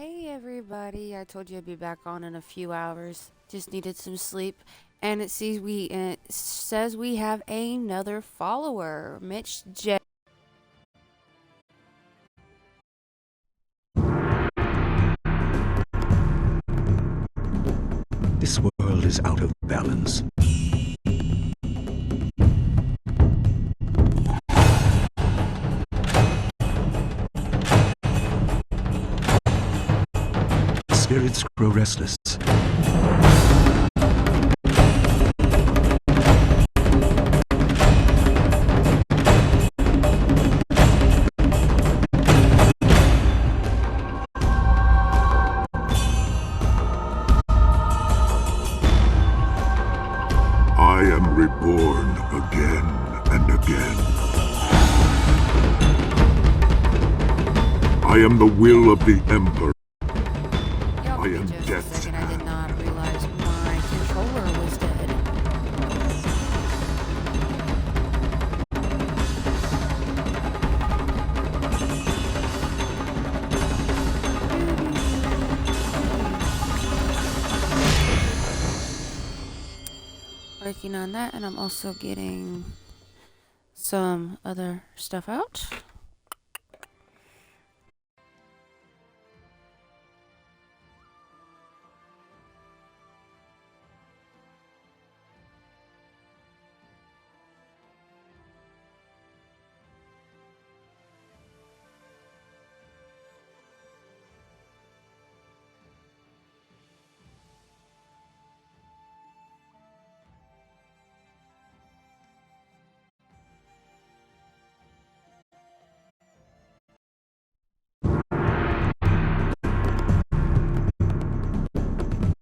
Hey everybody, I told you I'd be back on in a few hours. Just needed some sleep. And it says we have another follower, Mitch J. This world is out of balance. Spirits grow restless. I am reborn again and again. I am the will of the Emperor. Y'all I give am me just a death's second, I did hand. not realize my controller was dead. Working on that, and I'm also getting some other stuff out.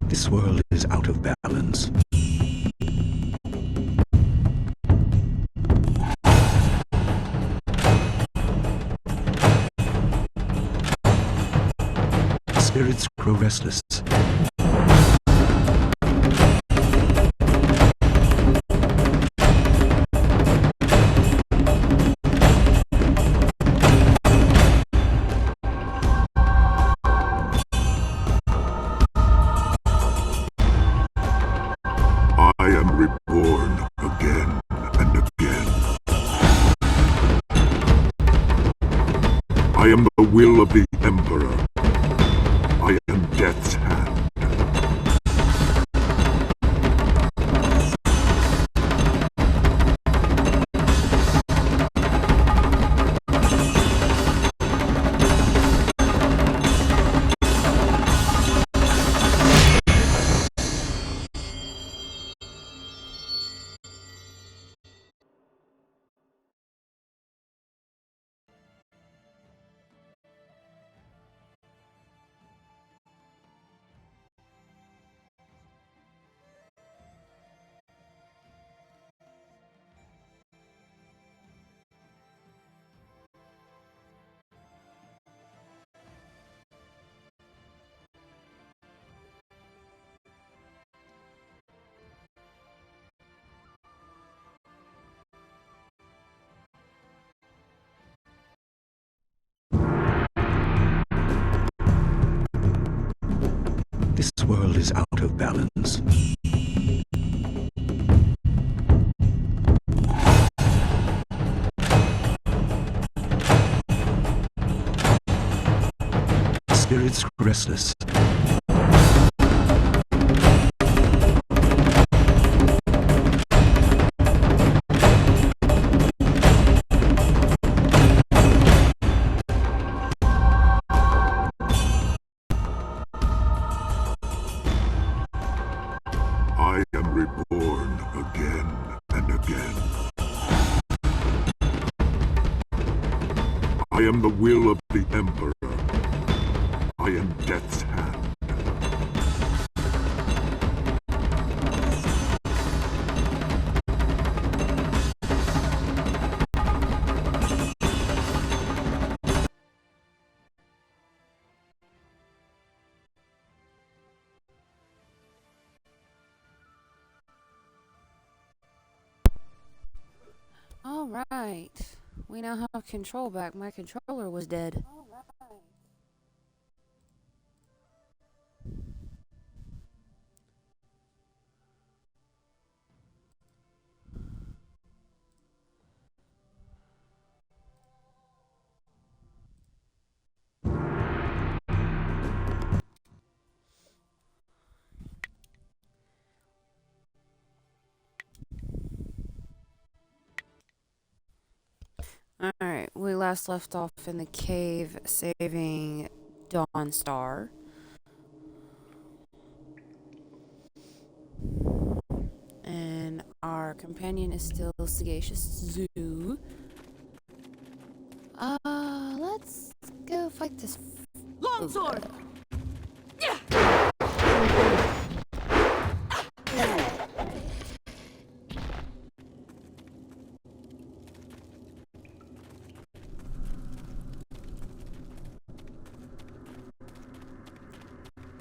This world is out of balance. Spirits grow restless. I am reborn again and again. I am the will of the Emperor. I am death's hand. This world is out of balance. Spirits grow restless. I am reborn again and again. I am the will of the Emperor. I am death's hand. Alright, we now have control back. My controller was dead. Alright, we last left off in the cave saving Dawnstar. And our companion is still Sagacious Zoo. Let's go fight this Longsword!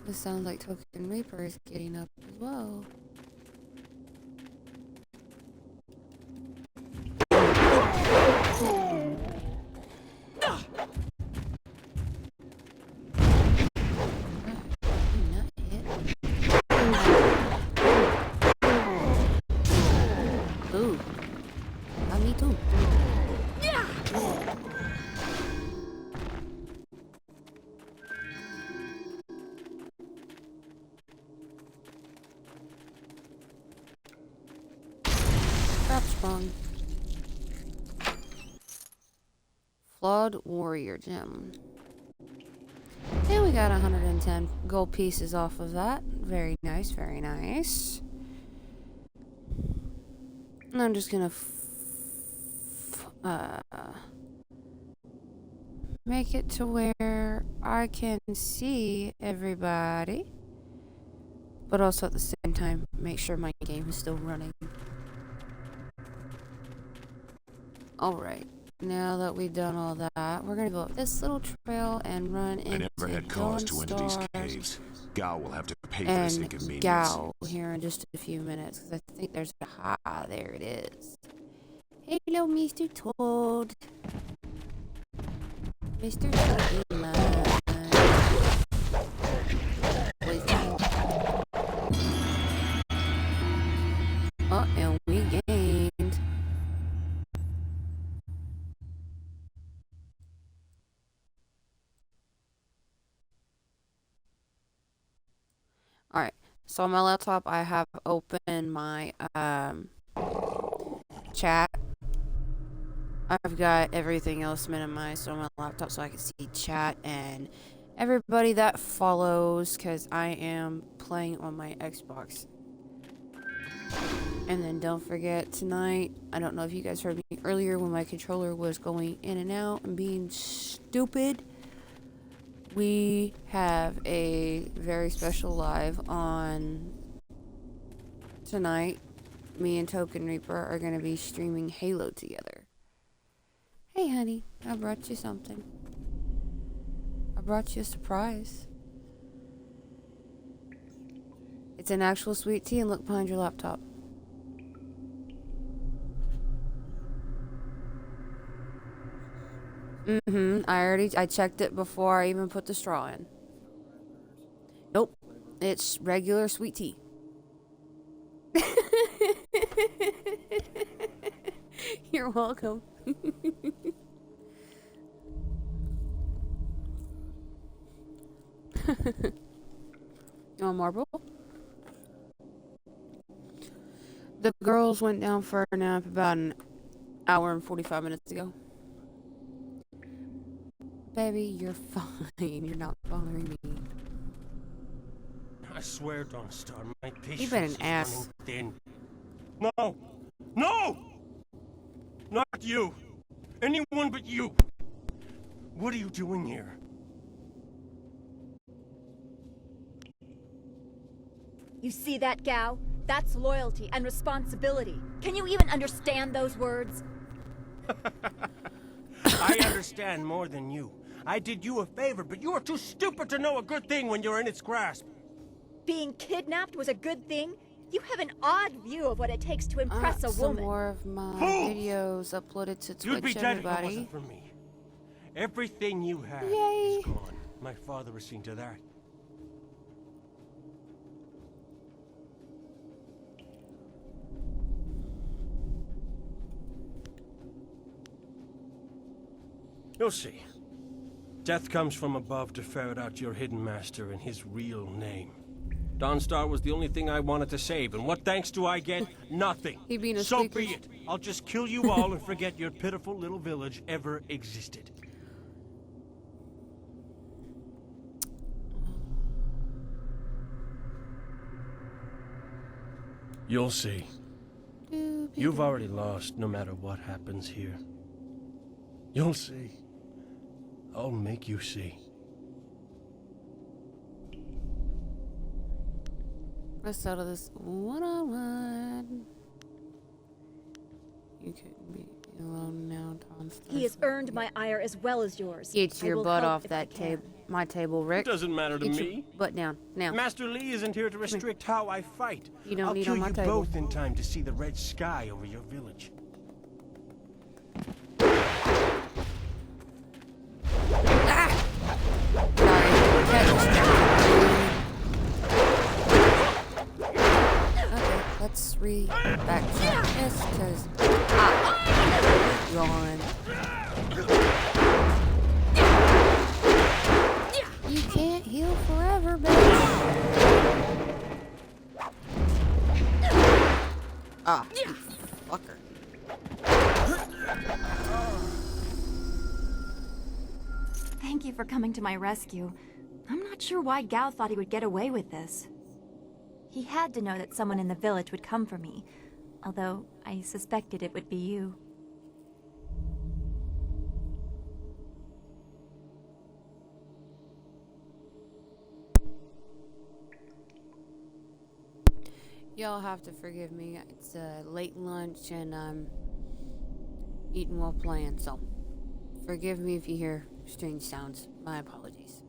This sounds like Token Reaper is getting up as well. Ooh. Me too. Trap sprung. Flawed Warrior Gem. And we got 110 gold pieces off of that. Very nice, very nice. And I'm just gonna make it to where I can see everybody, but also at the same time make sure my game is still running. Alright, now that we've done all that, we're gonna go up this little trail and run into I never had cause to enter these caves. Gao will have to pay for this inconvenience. Gao here in just a few minutes, because I think there's a there it is. Hello, Mr. Toad. Mr. Toad. Oh, and we gained. Alright, so on my laptop I have open my chat. I've got everything else minimized on my laptop so I can see chat and everybody that follows, because I am playing on my Xbox. And then don't forget tonight, I don't know if you guys heard me earlier when my controller was going in and out and being stupid. We have a very special live on tonight. Me and Token Reaper are going to be streaming Halo together. Hey honey, I brought you something. I brought you a surprise. It's an actual sweet tea, and look behind your laptop. I checked it before I even put the straw in. Nope. It's regular sweet tea. You're welcome. You want marble? The girls went down for a nap about an hour and 45 minutes ago. Baby, you're fine. You're not bothering me. I swear, Dawnstar, my patience You've been an is ass. running thin. No! No! Not you! Anyone but you! What are you doing here? You see that, Gao? That's loyalty and responsibility. Can you even understand those words? I understand more than you. I did you a favor, but you are too stupid to know a good thing when you're in its grasp. Being kidnapped was a good thing? You have an odd view of what it takes to impress a Some woman. more of my Fools! videos uploaded to You'd be Twitch, dead if it everybody. wasn't for me. Everything you had Yay. is gone. My father has seen to that. You'll see. Death comes from above to ferret out your hidden master and his real name. Dawnstar was the only thing I wanted to save, and what thanks do I get? Nothing. He being a So squeaker. be it. I'll just kill you all and forget your pitiful little village ever existed. You'll see. You've already lost no matter what happens here. You'll see. I'll make you see. Let's settle this one-on-one. You couldn't be alone now, Dawnstar. He has earned my ire as well as yours. Get I your will butt help off if I that can. table. My table, Rick. It doesn't matter to Get your me. butt down now. Master Lee isn't here to restrict how I fight. You don't I'll need kill on my you table. both in time to see the red sky over your village. Ah! Sorry. Okay, let's backtrack this because yawn. You can't heal forever, baby. Ah, you fucker. Thank you for coming to my rescue. I'm not sure why Gao thought he would get away with this. He had to know that someone in the village would come for me, although I suspected it would be you. Y'all have to forgive me. It's late lunch and I'm eating while playing, so forgive me if you hear strange sounds. My apologies.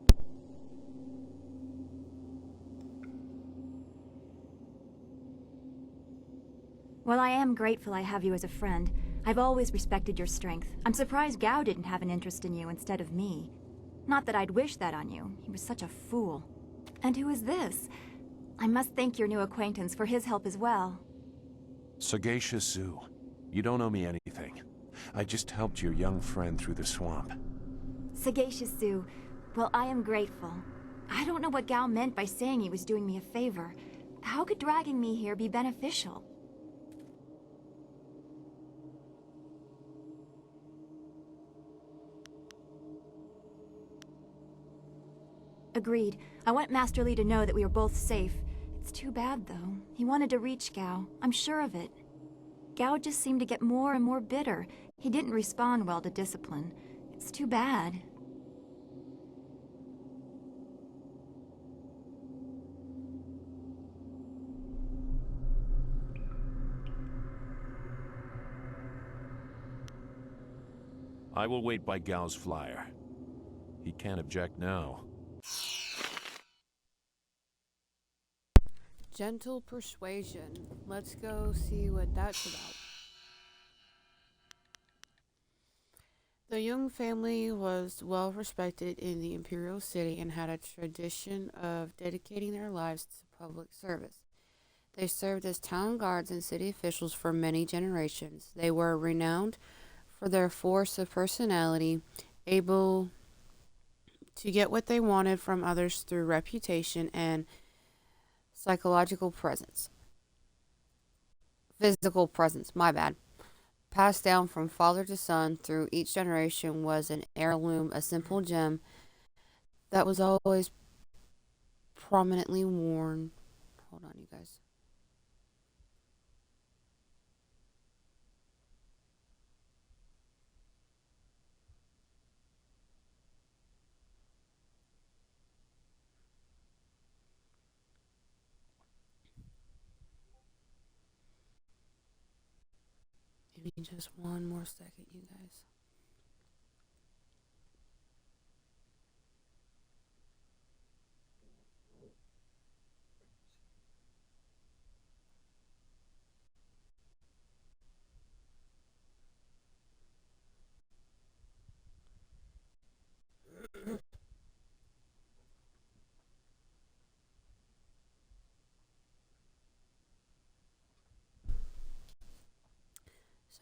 Well, I am grateful I have you as a friend. I've always respected your strength. I'm surprised Gao didn't have an interest in you instead of me. Not that I'd wish that on you. He was such a fool. And who is this? I must thank your new acquaintance for his help as well. Sagacious Zoo, you don't owe me anything. I just helped your young friend through the swamp. Sagacious Zoo, well, I am grateful. I don't know what Gao meant by saying he was doing me a favor. How could dragging me here be beneficial? Agreed. I want Master Lee to know that we are both safe. It's too bad, though. He wanted to reach Gao. I'm sure of it. Gao just seemed to get more and more bitter. He didn't respond well to discipline. It's too bad. I will wait by Gao's flyer. He can't object now. Gentle persuasion. Let's go see what that's about. The Young family was well respected in the imperial city and had a tradition of dedicating their lives to public service. They served as town guards and city officials for many generations. They were renowned for their force of personality, able to get what they wanted from others through reputation and psychological presence. Physical presence, my bad. Passed down from father to son through each generation was an heirloom, a simple gem that was always prominently worn. Hold on, you guys. Give me just one more second, you guys.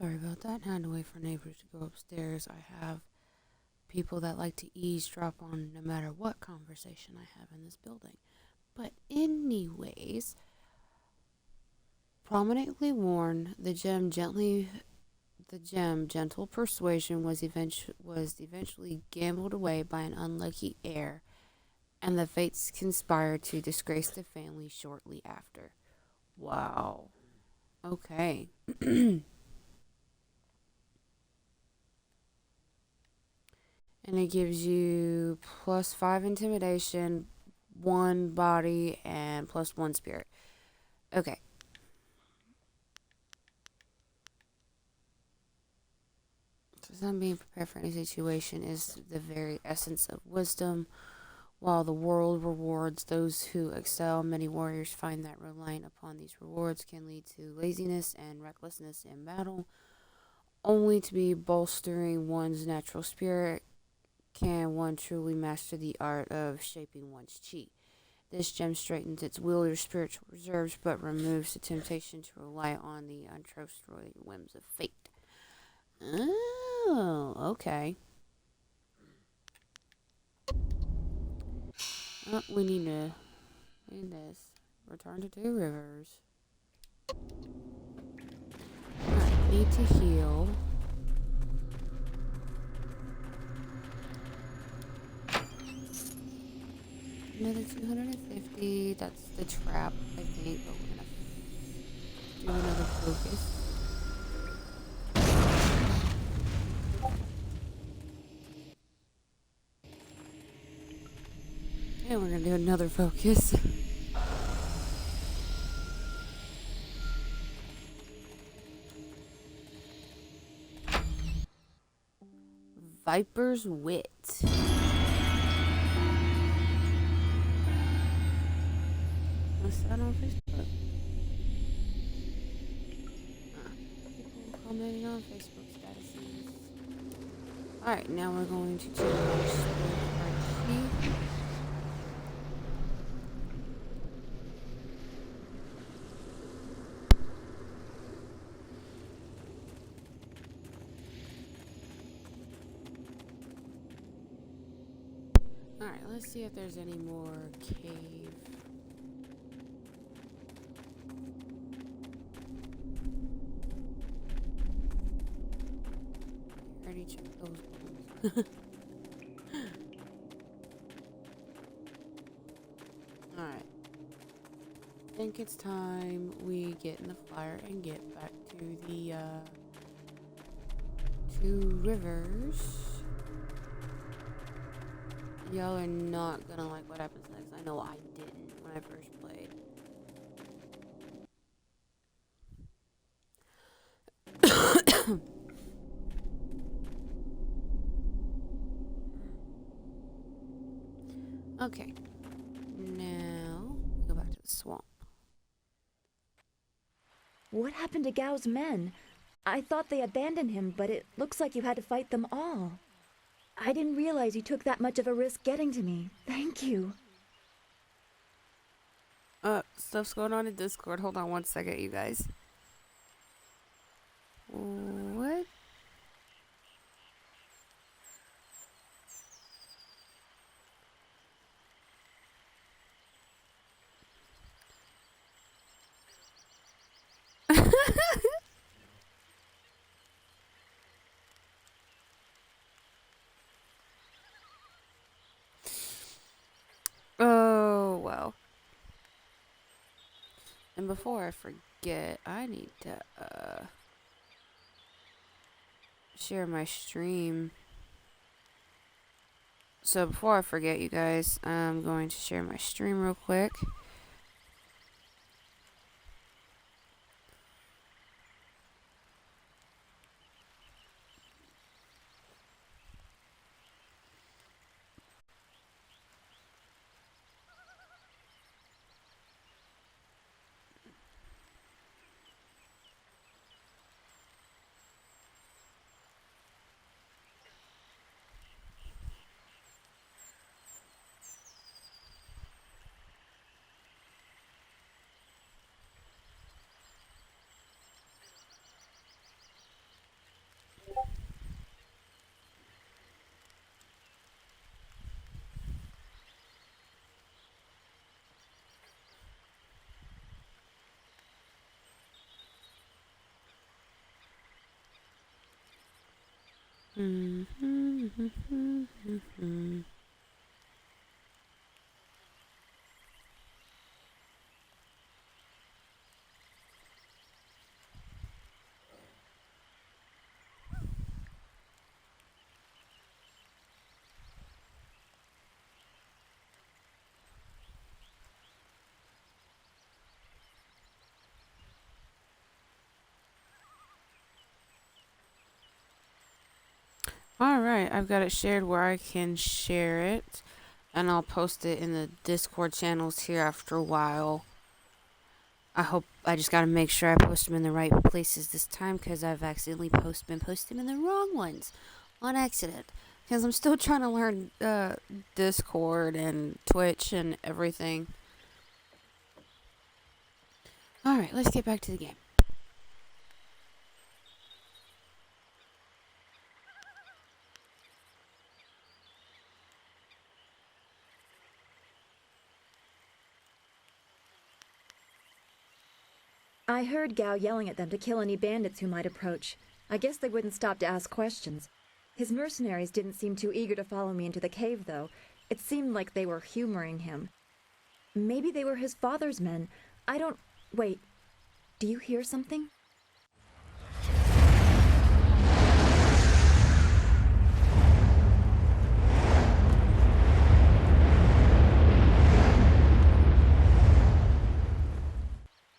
Sorry about that. I had to wait for neighbors to go upstairs. I have people that like to eavesdrop on no matter what conversation I have in this building. But anyways, prominently worn, the gem gentle persuasion was eventually gambled away by an unlucky heir, and the fates conspired to disgrace the family shortly after. Wow. Okay. And it gives you +5 intimidation, 1 body, and +1 spirit. Okay. So some being prepared for any situation is the very essence of wisdom. While the world rewards those who excel, many warriors find that relying upon these rewards can lead to laziness and recklessness in battle. Only to be bolstering one's natural spirit can one truly master the art of shaping one's chi. This gem straightens its wielder's spiritual reserves, but removes the temptation to rely on the untrustworthy whims of fate. Oh, okay. Oh, we need this. Return to 2 rivers. Alright, need to heal. Another 250. That's the trap, I think. But we're gonna do another focus. And we're gonna do another focus. Viper's Wit. What's that on Facebook? People commenting on Facebook statuses. Alright, now we're going to check our sheet. Alright, let's see if there's any more cave. Already checked those ones. Alright. I think it's time we get in the flyer and get back to the 2 rivers. Y'all are not gonna like what happens next. I know I didn't when I first played. Okay. Now, go back to the swamp. What happened to Gao's men? I thought they abandoned him, but it looks like you had to fight them all. I didn't realize you took that much of a risk getting to me. Thank you. Stuff's going on in Discord. Hold on one second, you guys. What? Oh, well. And before I forget, I need to share my stream. So before I forget, you guys, I'm going to share my stream real quick. All right, I've got it shared where I can share it, and I'll post it in the Discord channels here after a while. I just gotta make sure I post them in the right places this time because I've accidentally been posting in the wrong ones on accident. Because I'm still trying to learn Discord and Twitch and everything. All right, let's get back to the game. I heard Gao yelling at them to kill any bandits who might approach. I guess they wouldn't stop to ask questions. His mercenaries didn't seem too eager to follow me into the cave, though. It seemed like they were humoring him. Maybe they were his father's men. I don't... Wait. Do you hear something?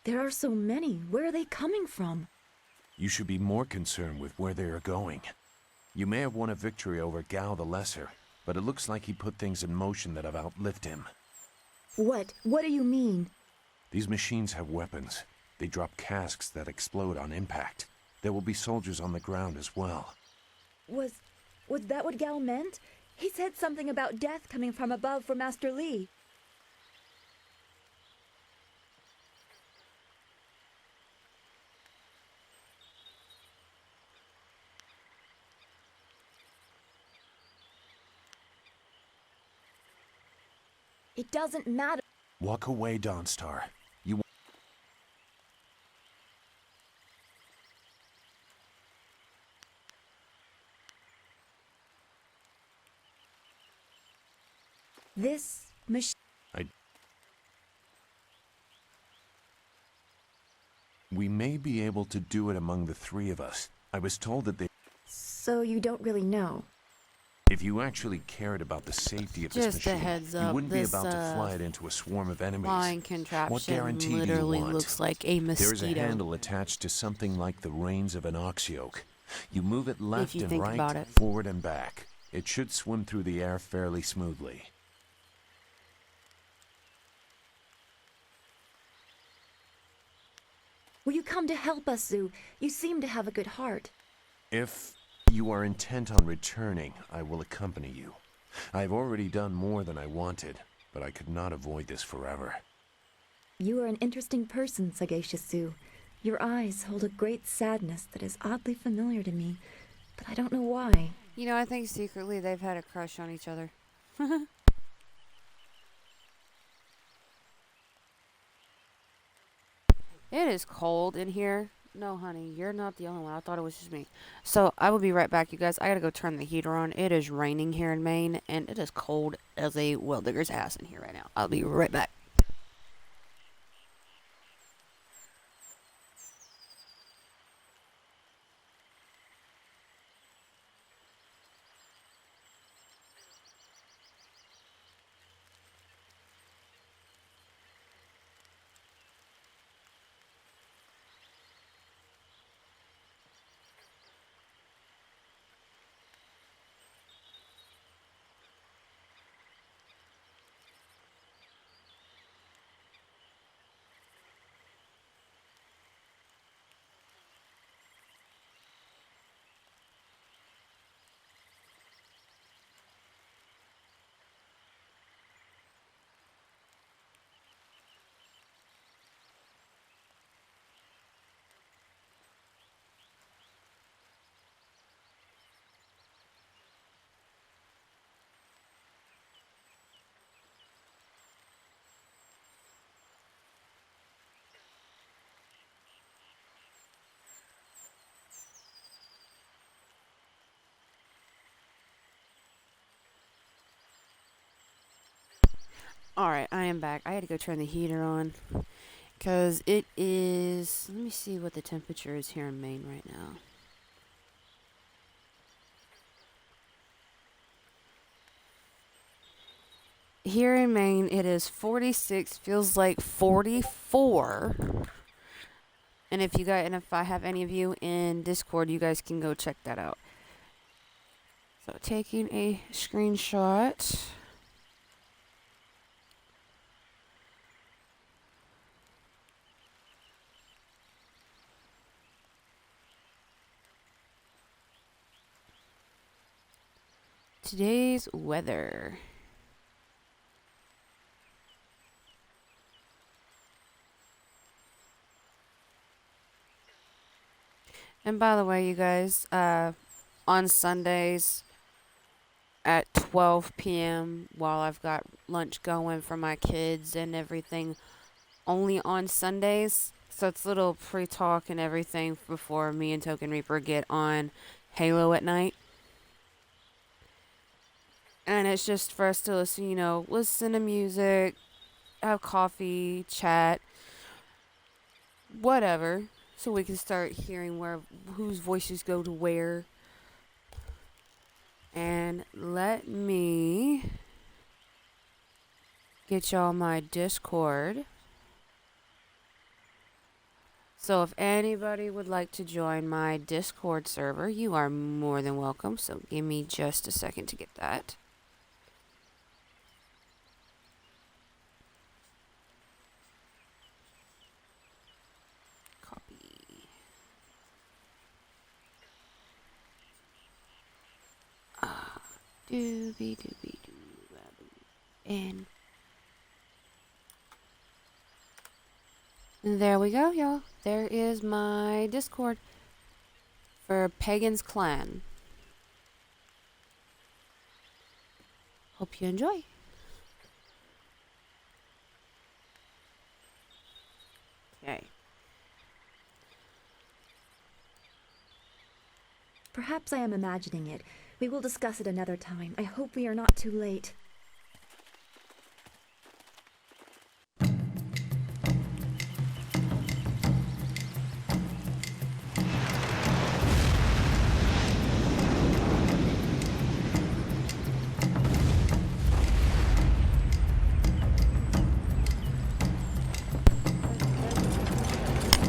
There are so many. Where are they coming from? You should be more concerned with where they are going. You may have won a victory over Gao the Lesser, but it looks like he put things in motion that have outlived him. What? What do you mean? These machines have weapons. They drop casks that explode on impact. There will be soldiers on the ground as well. Was that what Gao meant? He said something about death coming from above for Master Li. It doesn't matter. Walk away, Dawnstar. You... This machine... We may be able to do it among the three of us. I was told that they... So you don't really know? If you actually cared about the safety of this Just a machine, heads you up, wouldn't be this, about to fly it into a swarm of enemies. Flying What contraption guarantee do you literally want? looks like a There is a mosquito. handle attached to something like the reins of an ox yoke. You move it left you and think right, about it. forward and back. It should swim through the air fairly smoothly. Will you come to help us, Zhu? You seem to have a good heart. If you are intent on returning, I will accompany you. I've already done more than I wanted, but I could not avoid this forever. You are an interesting person, Sagacious Zhu. Your eyes hold a great sadness that is oddly familiar to me, but I don't know why. You know, I think secretly they've had a crush on each other. It is cold in here. No, honey, you're not the only one. I thought it was just me. So, I will be right back, you guys. I gotta go turn the heater on. It is raining here in Maine, and it is cold as a well digger's ass in here right now. I'll be right back. Alright, I am back. I had to go turn the heater on. Because it is... Let me see what the temperature is here in Maine right now. Here in Maine, it is 46, feels like 44. And if I have any of you in Discord, you guys can go check that out. So taking a screenshot. Today's weather. And by the way, you guys, on Sundays at 12 p.m. while I've got lunch going for my kids and everything, only on Sundays. So it's a little pre-talk and everything before me and Token Reaper get on Halo at night. And it's just for us to listen, listen to music, have coffee, chat, whatever. So we can start hearing whose voices go to where. And let me get y'all my Discord. So if anybody would like to join my Discord server, you are more than welcome. So give me just a second to get that. Doobie doobie doo. And there we go, y'all. There is my Discord for Pagan's Clan. Hope you enjoy. Okay. Perhaps I am imagining it. We will discuss it another time. I hope we are not too late.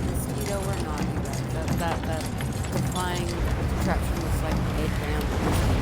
Mosquito or not, you guys. That defying contraption looks like 8 grams of mosquitoes.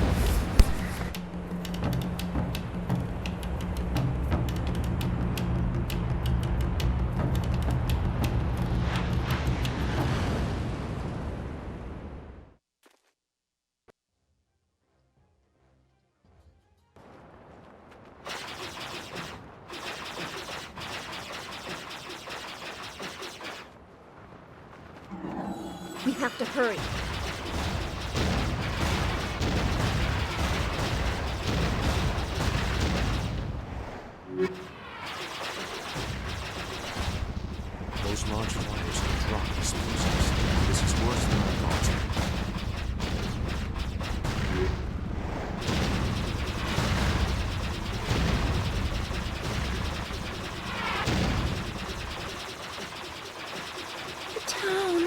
We have to hurry. Those launch wires can drop explosives. This is worse than I thought. The town.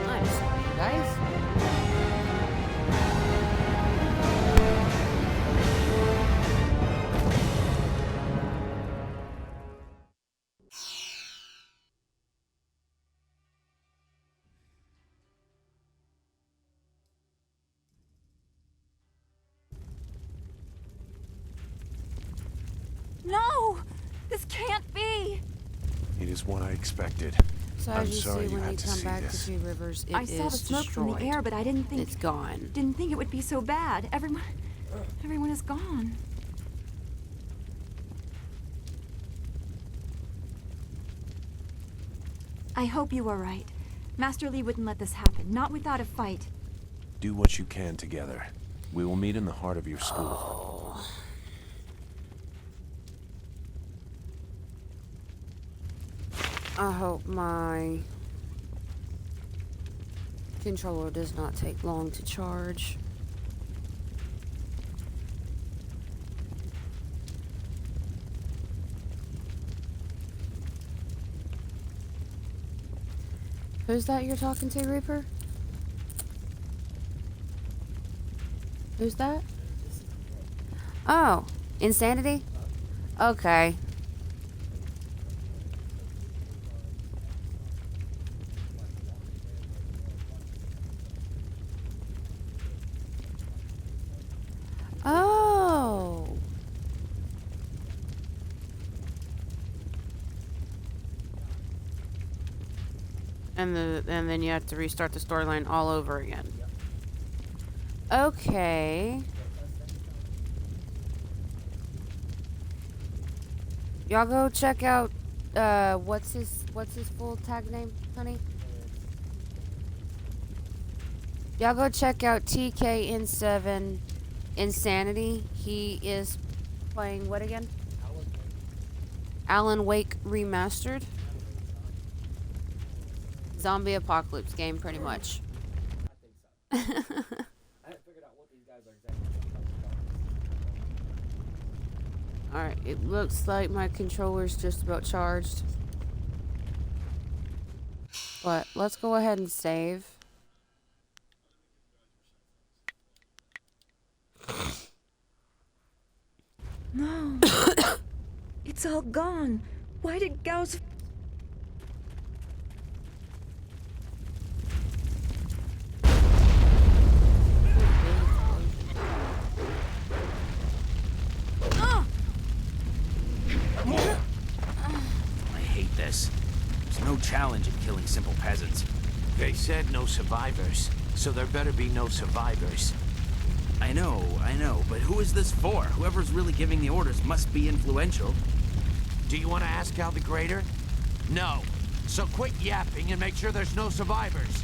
I'm sorry, you guys. No! This can't be! It is what I expected. So I'm as you sorry see, you when had you to come see back this. to Two Rivers, it I is saw the smoke destroyed. from the air, but I didn't think It's gone. it would be so bad. Everyone is gone. I hope you are right. Master Li wouldn't let this happen, not without a fight. Do what you can together. We will meet in the heart of your school. I hope my controller does not take long to charge. Who's that you're talking to, Reaper? Who's that? Oh, Insanity? Okay. Oh. And then you have to restart the storyline all over again. Okay. Y'all go check out what's his full tag name, honey? Y'all go check out TKN7 Insanity. He is playing what again? Alan Wake Remastered. Zombie apocalypse game, pretty much. Alright, it looks like my controller's just about charged. But let's go ahead and save. No. It's all gone. Why did Gao's... I hate this. There's no challenge in killing simple peasants. They said no survivors, so there better be no survivors. I know, but who is this for? Whoever's really giving the orders must be influential. Do you want to ask Al the Greater? No. So quit yapping and make sure there's no survivors.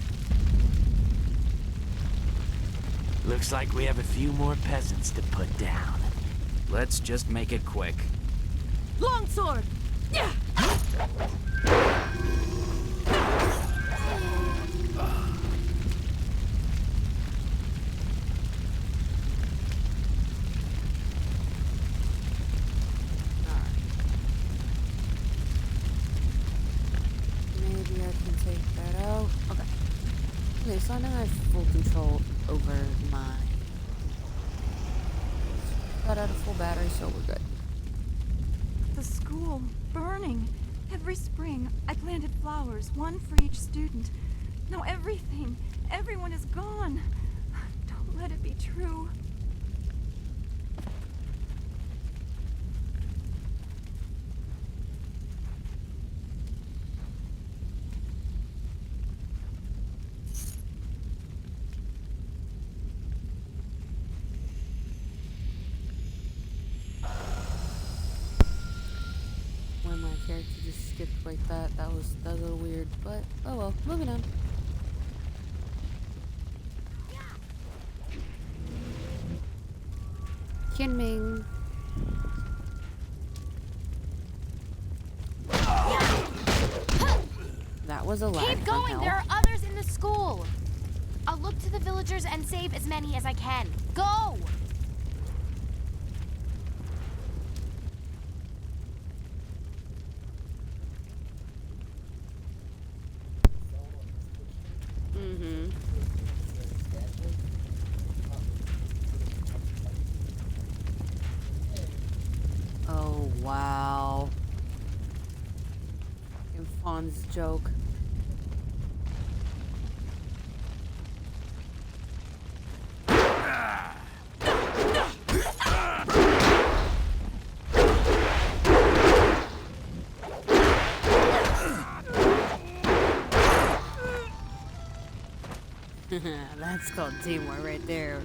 Looks like we have a few more peasants to put down. Let's just make it quick. Longsword! Yeah! Maybe I can take that out. Okay. Okay, so now I have full control over my... Got out a full battery, so we're good. The school, burning. Every spring, I planted flowers, one for each student. Now everyone is gone. Don't let it be true. When my character just skipped like that, that was a little weird, but oh well, moving on. Kinming. That was a lag Keep from going! hell. There are others in the school! I'll look to the villagers and save as many as I can. Go! Mm-hmm. Oh, wow. Fucking Fawn's joke. That's called teamwork right there.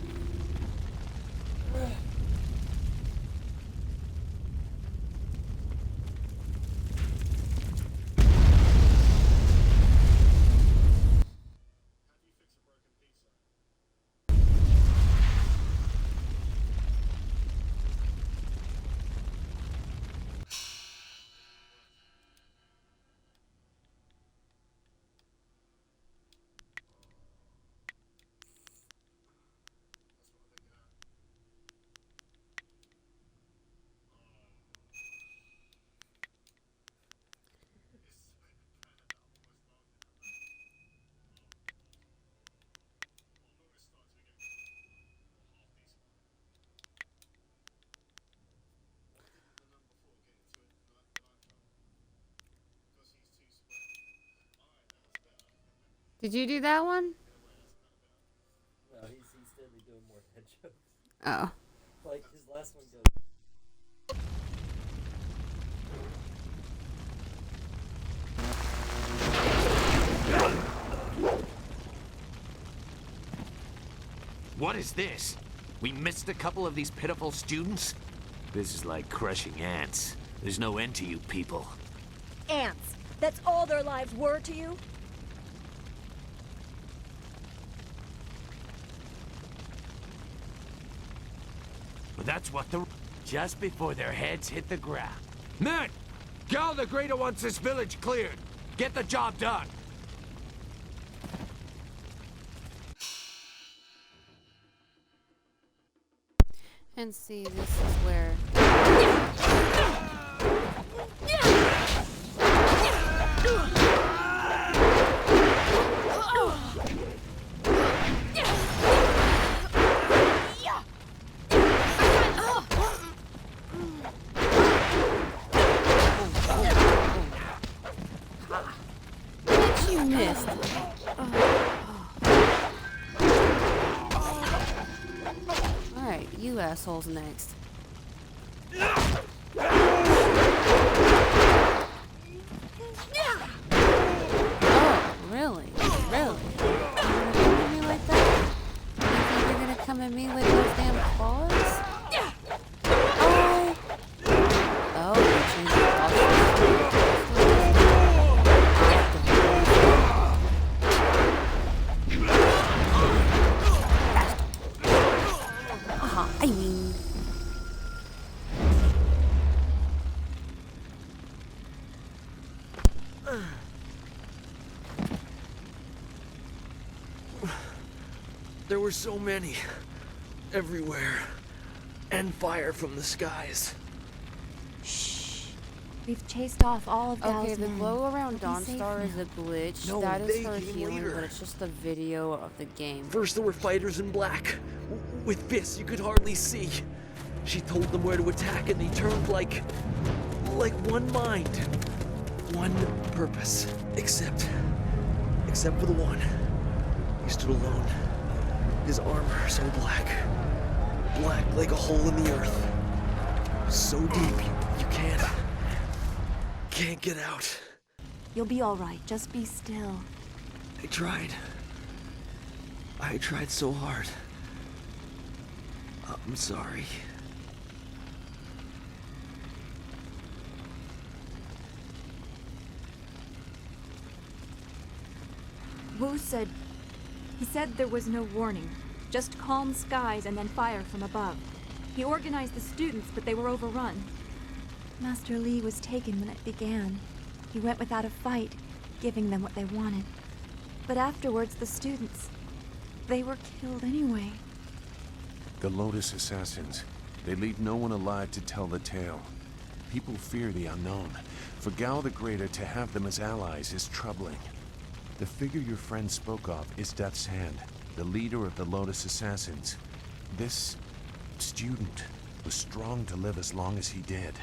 Did you do that one? No, he's steadily doing more head jokes. Oh. Like, his last one goes... What is this? We missed a couple of these pitiful students? This is like crushing ants. There's no end to you people. Ants. That's all their lives were to you? But that's what the... Just before their heads hit the ground. Men! Gal the Greater wants this village cleared. Get the job done. And see, this is where... What you missed? Alright, you assholes next. Oh, really? Really? You're gonna come at me like that? You think you're gonna come at me with those damn claws? Oh! Oh, you changed your I mean... There were so many. Everywhere. And fire from the skies. Shh. We've chased off all of Gal's Okay, the men. glow around They'll be safe Dawnstar is now. a glitch. No, that is they her came healing, later. but it's just a video of the game. First there were fighters in black. With fists you could hardly see. She told them where to attack and they turned like one mind. One purpose. Except for the one. He stood alone. His armor so black. Black like a hole in the earth. So deep you can't get out. You'll be all right. Just be still. I tried so hard. I'm sorry. Wu said... He said there was no warning. Just calm skies and then fire from above. He organized the students, but they were overrun. Master Li was taken when it began. He went without a fight, giving them what they wanted. But afterwards, the students... They were killed anyway. The Lotus Assassins. They leave no one alive to tell the tale. People fear the unknown. For Gal the Greater to have them as allies is troubling. The figure your friend spoke of is Death's Hand, the leader of the Lotus Assassins. This student was strong to live as long as he did.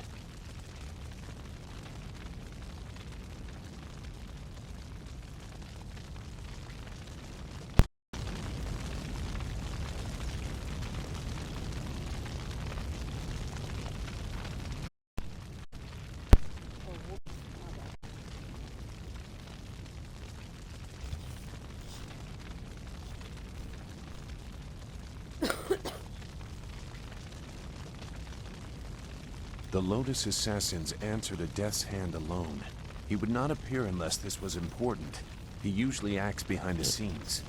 The Lotus assassins answered a death's hand alone. He would not appear unless this was important. He usually acts behind the scenes.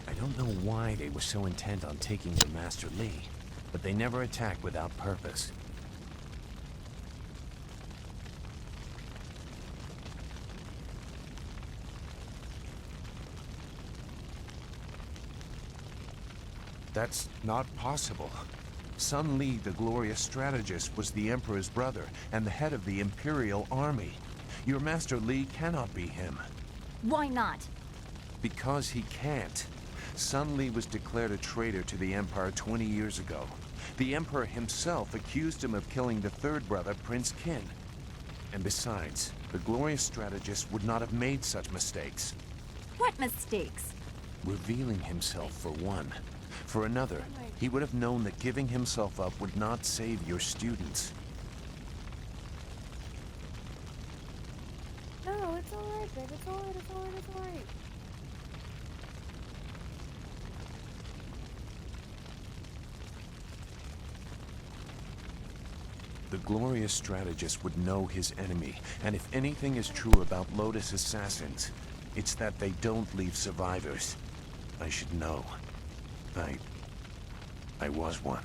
I don't know why they were so intent on taking their Master Li, but they never attack without purpose. That's not possible. Sun Li, the glorious strategist, was the Emperor's brother and the head of the Imperial Army. Your Master Li cannot be him. Why not? Because he can't. Sun Li was declared a traitor to the Empire 20 years ago. The Emperor himself accused him of killing the third brother, Prince Qin. And besides, the glorious strategist would not have made such mistakes. What mistakes? Revealing himself, for one. For another, he would have known that giving himself up would not save your students. No, it's alright, babe. It's alright, it's alright, it's alright. The glorious strategist would know his enemy, and if anything is true about Lotus assassins, it's that they don't leave survivors. I should know. I was one.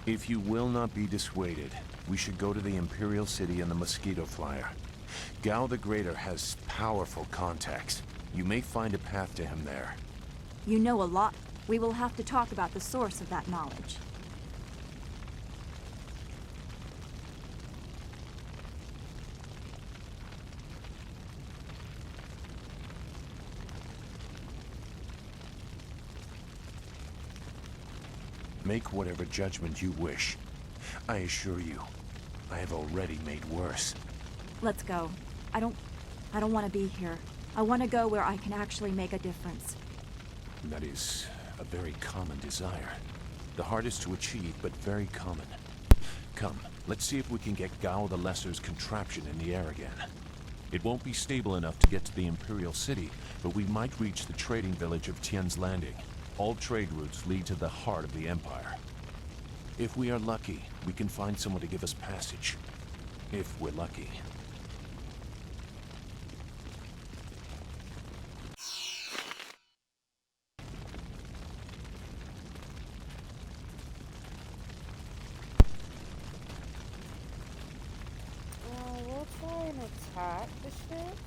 If you will not be dissuaded, we should go to the Imperial City in the Mosquito Flyer. Gao the Greater has powerful contacts. You may find a path to him there. You know a lot. We will have to talk about the source of that knowledge. Make whatever judgment you wish. I assure you, I have already made worse. Let's go. I don't want to be here. I want to go where I can actually make a difference. That is a very common desire. The hardest to achieve, but very common. Come, let's see if we can get Gao the Lesser's contraption in the air again. It won't be stable enough to get to the Imperial City, but we might reach the trading village of Tian's Landing. All trade routes lead to the heart of the Empire. If we are lucky, we can find someone to give us passage. If we're lucky. We'll try and attack the ship.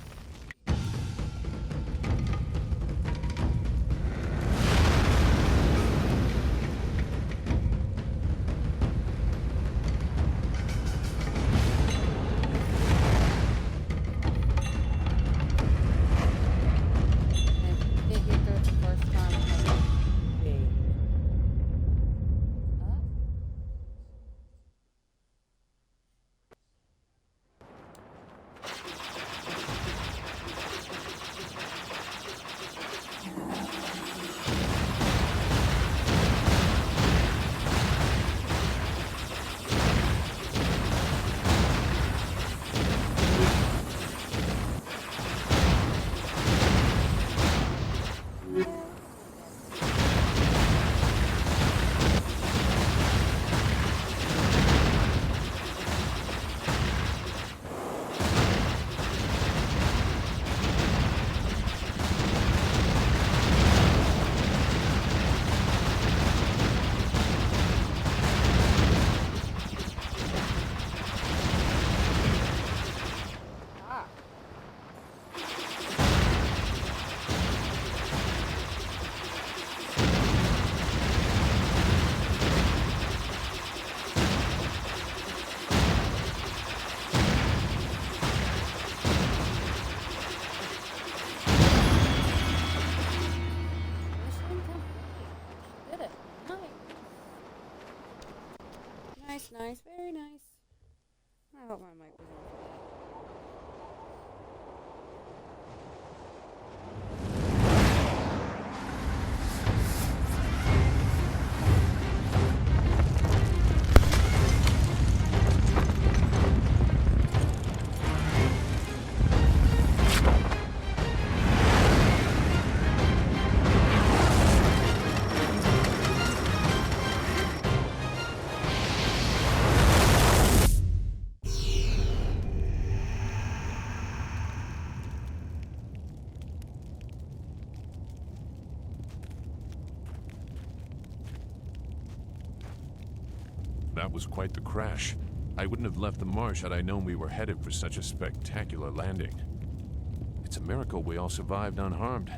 nice. Very nice. I hope my mic was on for that. That was quite the crash. I wouldn't have left the marsh had I known we were headed for such a spectacular landing. It's a miracle we all survived unharmed.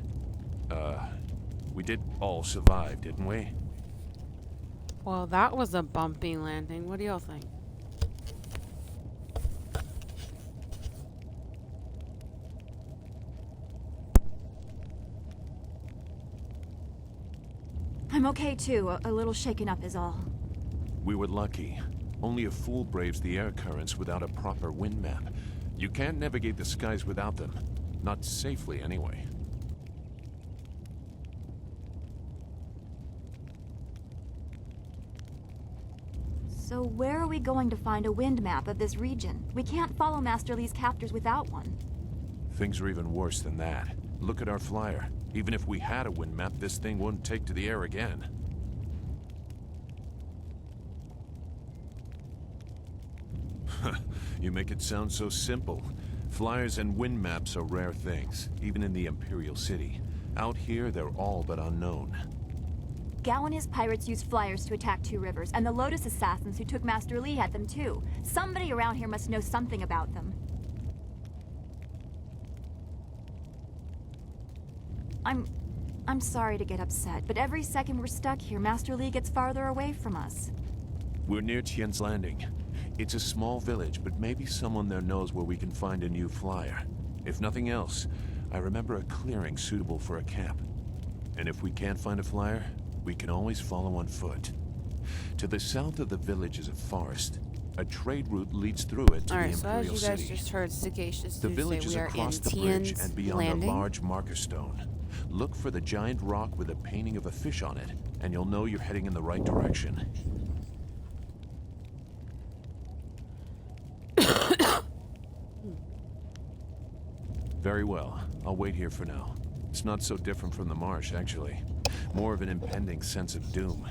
We did all survive, didn't we? Well, that was a bumpy landing. What do y'all think? I'm okay too. A little shaken up is all. We were lucky. Only a fool braves the air currents without a proper wind map. You can't navigate the skies without them. Not safely, anyway. So where are we going to find a wind map of this region? We can't follow Master Lee's captors without one. Things are even worse than that. Look at our flyer. Even if we had a wind map, this thing wouldn't take to the air again. You make it sound so simple. Flyers and wind maps are rare things, even in the Imperial City. Out here, they're all but unknown. Gao and his pirates used flyers to attack Two Rivers, and the Lotus assassins who took Master Lee had them too. Somebody around here must know something about them. I'm sorry to get upset, but every second we're stuck here, Master Lee gets farther away from us. We're near Tian's Landing. It's a small village, but maybe someone there knows where we can find a new flyer. If nothing else, I remember a clearing suitable for a camp. And if we can't find a flyer, we can always follow on foot. To the south of the village is a forest. A trade route leads through it to the Alright, so as Imperial you guys City. just heard Sagacious The say village is we are in across the bridge Tian's and beyond Landing. a large marker stone. Look for the giant rock with a painting of a fish on it, and you'll know you're heading in the right direction. Very well. I'll wait here for now. It's not so different from the marsh, actually. More of an impending sense of doom.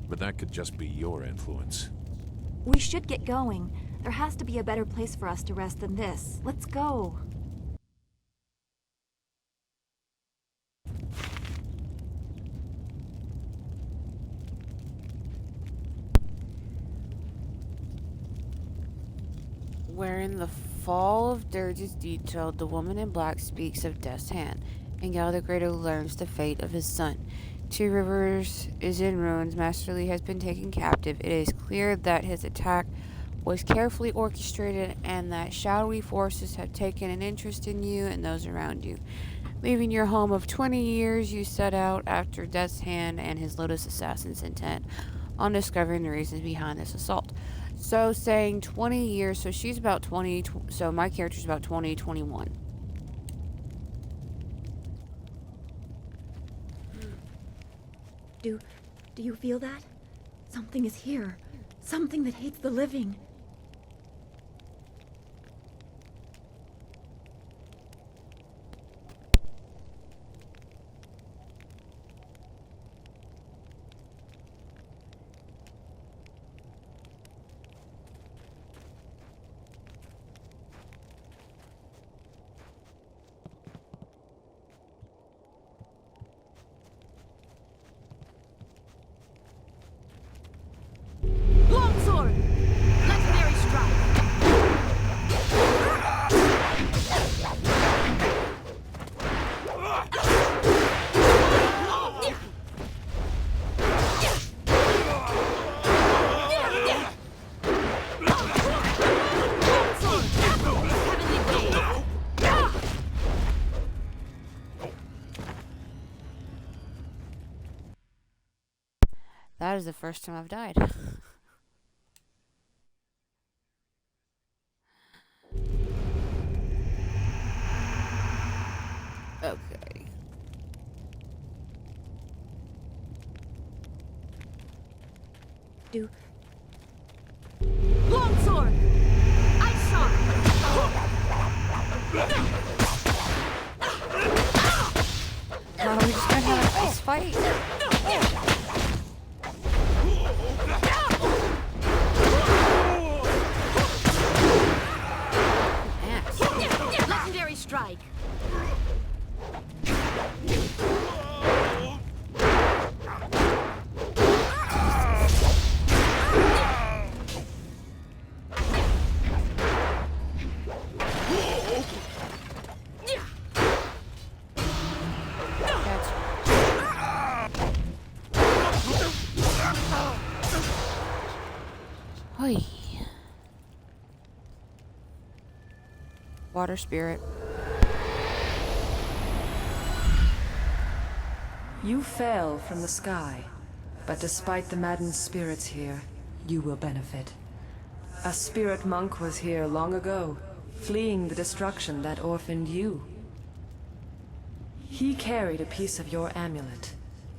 But that could just be your influence. We should get going. There has to be a better place for us to rest than this. Let's go. Where in the fall of dirge is detailed, the woman in black speaks of Death's Hand, and Gao the Greater learns the fate of his son. Two Rivers is in ruins. Master Lee has been taken captive. It is clear that his attack was carefully orchestrated and that shadowy forces have taken an interest in you and those around you. Leaving your home of 20 years, you set out after Death's Hand and his Lotus assassins intent on discovering the reasons behind this assault. So saying 20 years, so she's about 20, so my character's about 20, 21. Do you feel that? Something is here. Something that hates the living. Longsword! Legendary strike! That is the first time I've died. do. Longsword! Ice shot! Now we just gonna have an ice fight. Ass. Legendary strike! Hoi. Water spirit. You fell from the sky, but despite the maddened spirits here, you will benefit. A spirit monk was here long ago, fleeing the destruction that orphaned you. He carried a piece of your amulet.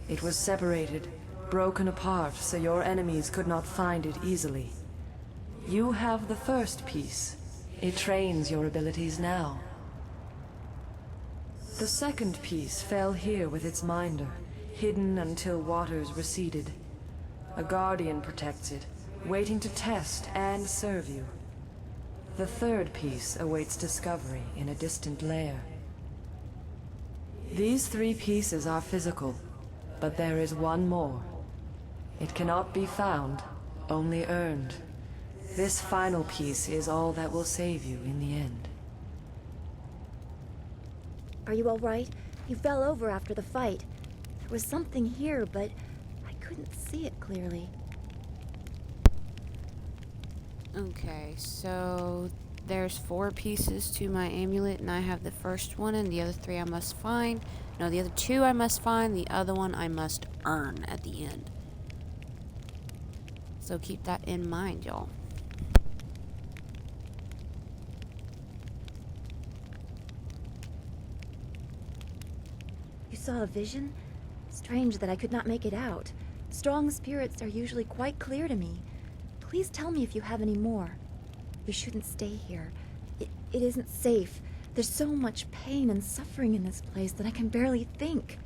It was separated, broken apart, so your enemies could not find it easily. You have the first piece. It trains your abilities now. The second piece fell here with its minder, hidden until waters receded. A guardian protects it, waiting to test and serve you. The third piece awaits discovery in a distant lair. These 3 pieces are physical, but there is one more. It cannot be found, only earned. This final piece is all that will save you in the end. Are you all right? You fell over after the fight. There was something here, but I couldn't see it clearly. Okay, so there's 4 pieces to my amulet, and I have the first one, and the other 3 I must find. No, the other 2 I must find, the other one I must earn at the end. So keep that in mind, y'all. You saw a vision? Strange that I could not make it out. Strong spirits are usually quite clear to me. Please tell me if you have any more. You shouldn't stay here. It isn't safe. There's so much pain and suffering in this place that I can barely think.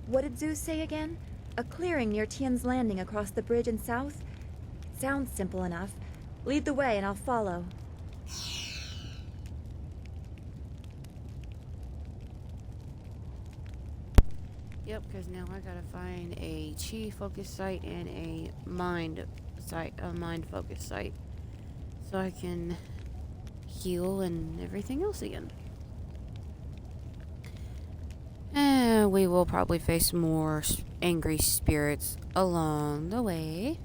What did Zeus say again? A clearing near Tian's Landing across the bridge in south? It sounds simple enough. Lead the way and I'll follow. Yep, because now I gotta find a chi focus site and a mind focus site, so I can heal and everything else again. And we will probably face more angry spirits along the way.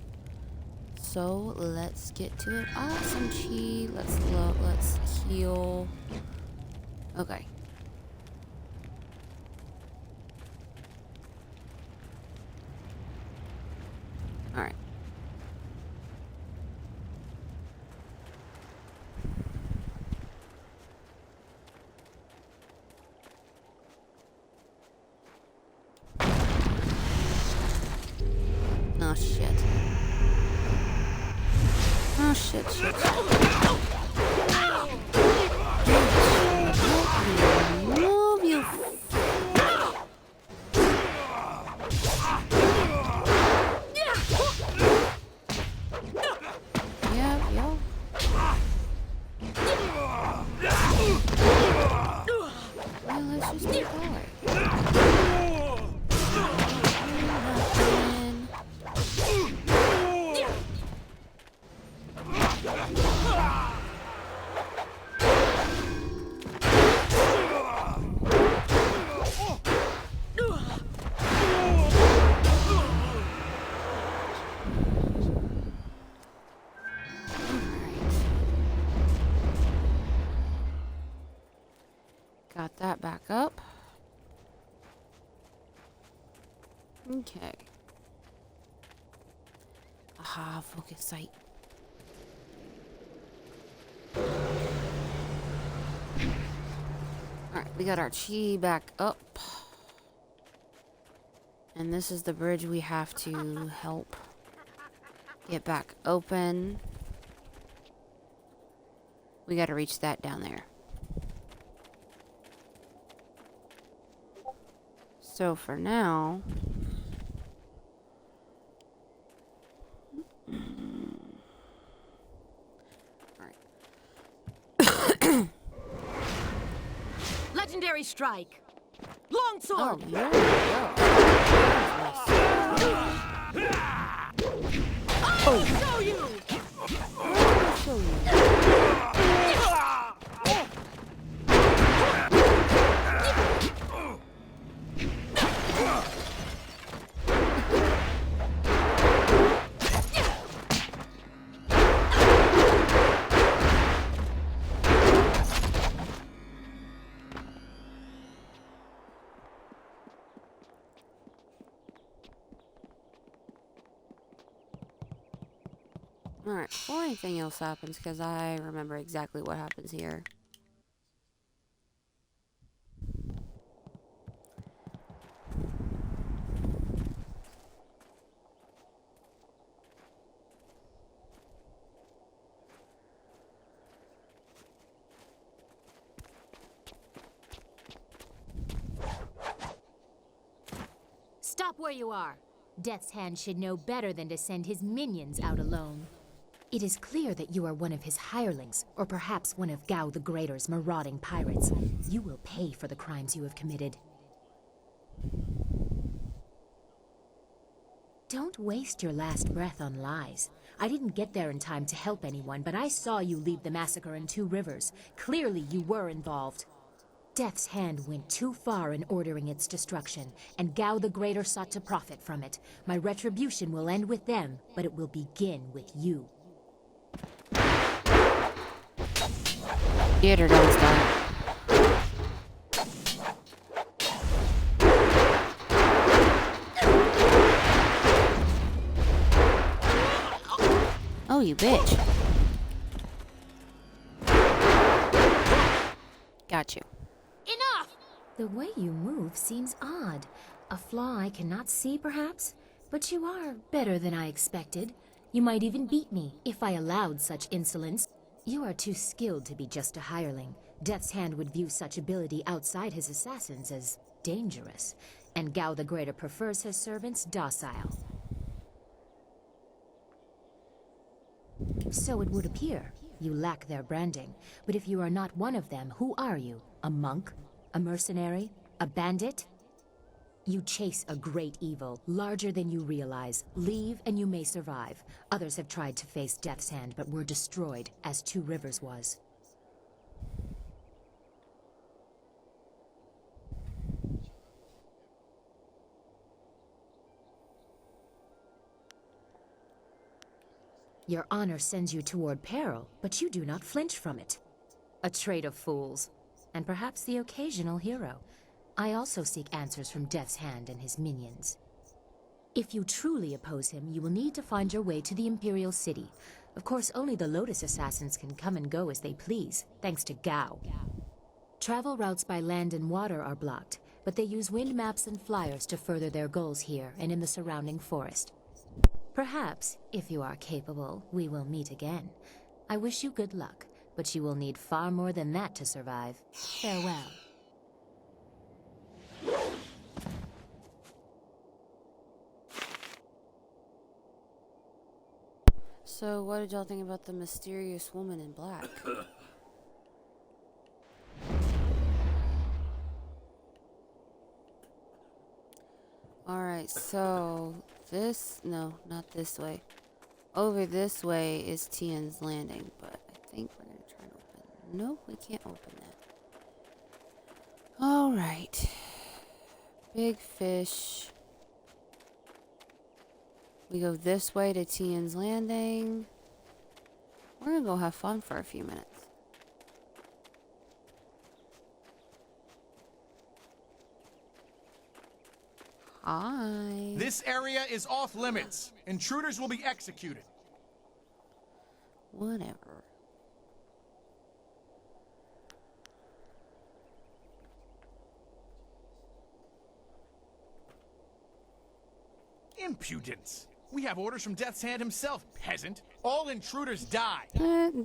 So let's get to it. Awesome chi. Let's heal. Okay. Alright. Oh shit. Oh shit, shit. Move, you. Yeah, yo. Well, let's just keep going. Got that back up. Okay. Aha, focus site. Alright, we got our chi back up. And this is the bridge we have to help Get back open. We gotta reach that down there. So for now... Alright. Legendary strike. Longsword. Oh, there we go. I'll show you. I'll show you. Alright, before anything else happens, because I remember exactly what happens here. Stop where you are. Death's Hand should know better than to send his minions out alone. It is clear that you are one of his hirelings, or perhaps one of Gao the Greater's marauding pirates. You will pay for the crimes you have committed. Don't waste your last breath on lies. I didn't get there in time to help anyone, but I saw you lead the massacre in Two Rivers. Clearly you were involved. Death's Hand went too far in ordering its destruction, and Gao the Greater sought to profit from it. My retribution will end with them, but it will begin with you. Theater don't stop. Oh, you bitch. Got you. Enough! The way you move seems odd. A flaw I cannot see, perhaps? But you are better than I expected. You might even beat me, if I allowed such insolence. You are too skilled to be just a hireling. Death's Hand would view such ability outside his assassins as dangerous. And Gao the Greater prefers his servants docile. So it would appear. You lack their branding. But if you are not one of them, who are you? A monk? A mercenary? A bandit? You chase a great evil, larger than you realize. Leave and you may survive. Others have tried to face Death's Hand, but were destroyed, as Two Rivers was. Your honor sends you toward peril, but you do not flinch from it. A trait of fools, and perhaps the occasional hero. I also seek answers from Death's Hand and his minions. If you truly oppose him, you will need to find your way to the Imperial City. Of course, only the Lotus Assassins can come and go as they please, thanks to Gao. Travel routes by land and water are blocked, but they use wind maps and flyers to further their goals here and in the surrounding forest. Perhaps, if you are capable, we will meet again. I wish you good luck, but you will need far more than that to survive. Farewell. So, what did y'all think about the mysterious woman in black? Alright, so this, no, not this way. Over this way is Tian's Landing, but I think we're going to try and open. Nope, we can't open that. Alright. Big fish. We go this way to Tian's Landing. We're going to go have fun for a few minutes. Hi. This area is off limits. Intruders will be executed. Whatever. Impudence. We have orders from Death's Hand himself, peasant. All intruders die.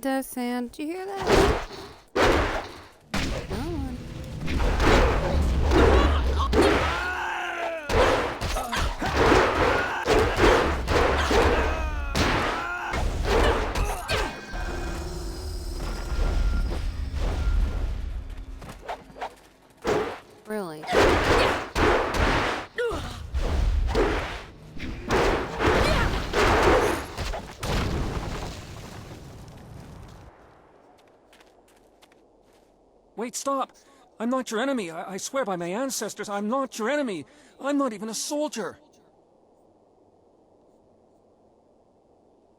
Death's Hand. Did you hear that? Come on. Really? Wait, stop! I'm not your enemy. I swear by my ancestors, I'm not your enemy. I'm not even a soldier.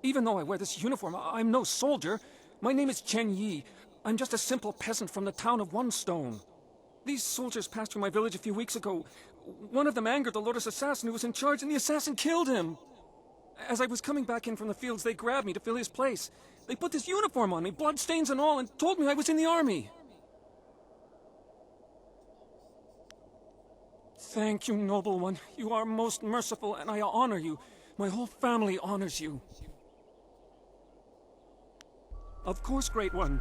Even though I wear this uniform, I'm no soldier. My name is Chen Yi. I'm just a simple peasant from the town of One Stone. These soldiers passed through my village a few weeks ago. One of them angered the Lotus assassin who was in charge, and the assassin killed him. As I was coming back in from the fields, they grabbed me to fill his place. They put this uniform on me, bloodstains and all, and told me I was in the army. Thank you, noble one. You are most merciful, and I honor you. My whole family honors you. Of course, Great One.